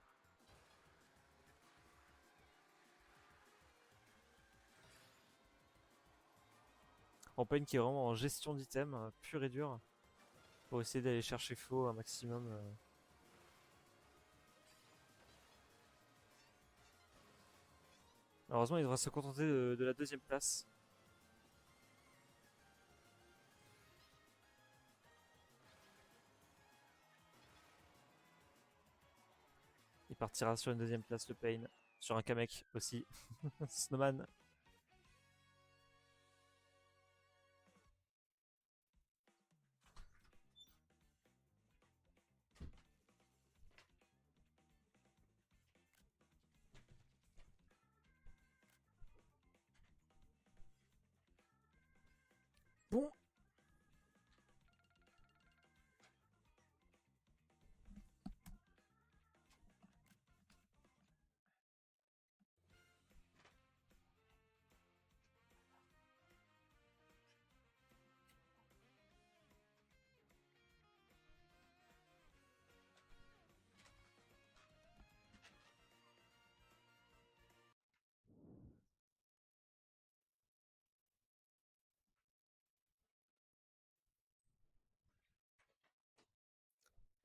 En Pain qui est vraiment en gestion d'item, pur et dur, pour essayer d'aller chercher faux un maximum. Heureusement, il devra se contenter de la 2ème place. Il partira sur une 2ème place, le Pain. Sur un Kamek aussi. Snowman. Bon.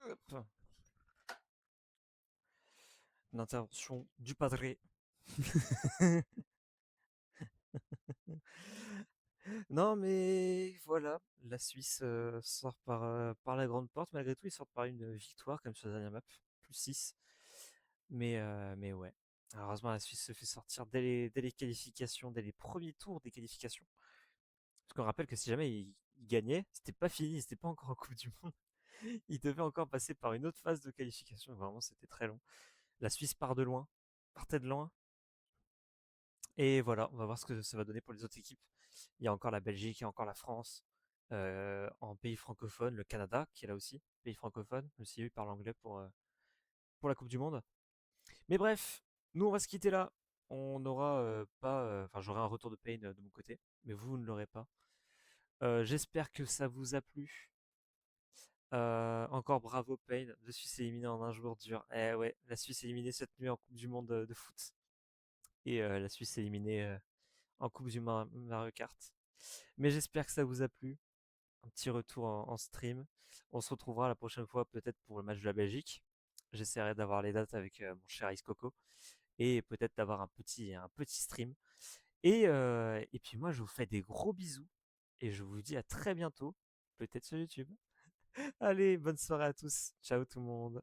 Hop. Une intervention du padré. Non, mais voilà, la Suisse sort par la grande porte. Malgré tout, ils sortent par une victoire, comme sur la dernière map, +6. Mais ouais. Alors, heureusement, la Suisse se fait sortir dès les qualifications, dès les premiers tours des qualifications. Parce qu'on rappelle que si jamais ils gagnaient, c'était pas fini, c'était pas encore en Coupe du Monde. Ils devaient encore passer par une autre phase de qualification. Vraiment, c'était très long. La Suisse part de loin, partait de loin. Et voilà, on va voir ce que ça va donner pour les autres équipes. Il y a encore la Belgique, il y a encore la France. En pays francophone, le Canada qui est là aussi, pays francophone, même si eux ils parlent anglais pour la Coupe du Monde. Mais bref, nous on va se quitter là. On n'aura pas, enfin j'aurai un retour de Pain de mon côté, mais vous ne l'aurez pas. J'espère que ça vous a plu. Encore bravo Pain, la Suisse éliminée en un jour dur. Eh ouais, la Suisse éliminée cette nuit en Coupe du Monde de foot. Et la Suisse éliminée en Coupe du Mario Kart. Mais j'espère que ça vous a plu. Un petit retour en stream. On se retrouvera la prochaine fois peut-être pour le match de la Belgique. J'essaierai d'avoir les dates avec mon cher Ice Coco et peut-être d'avoir un petit stream. Et puis moi je vous fais des gros bisous et je vous dis à très bientôt, peut-être sur YouTube. Allez, bonne soirée à tous. Ciao tout le monde.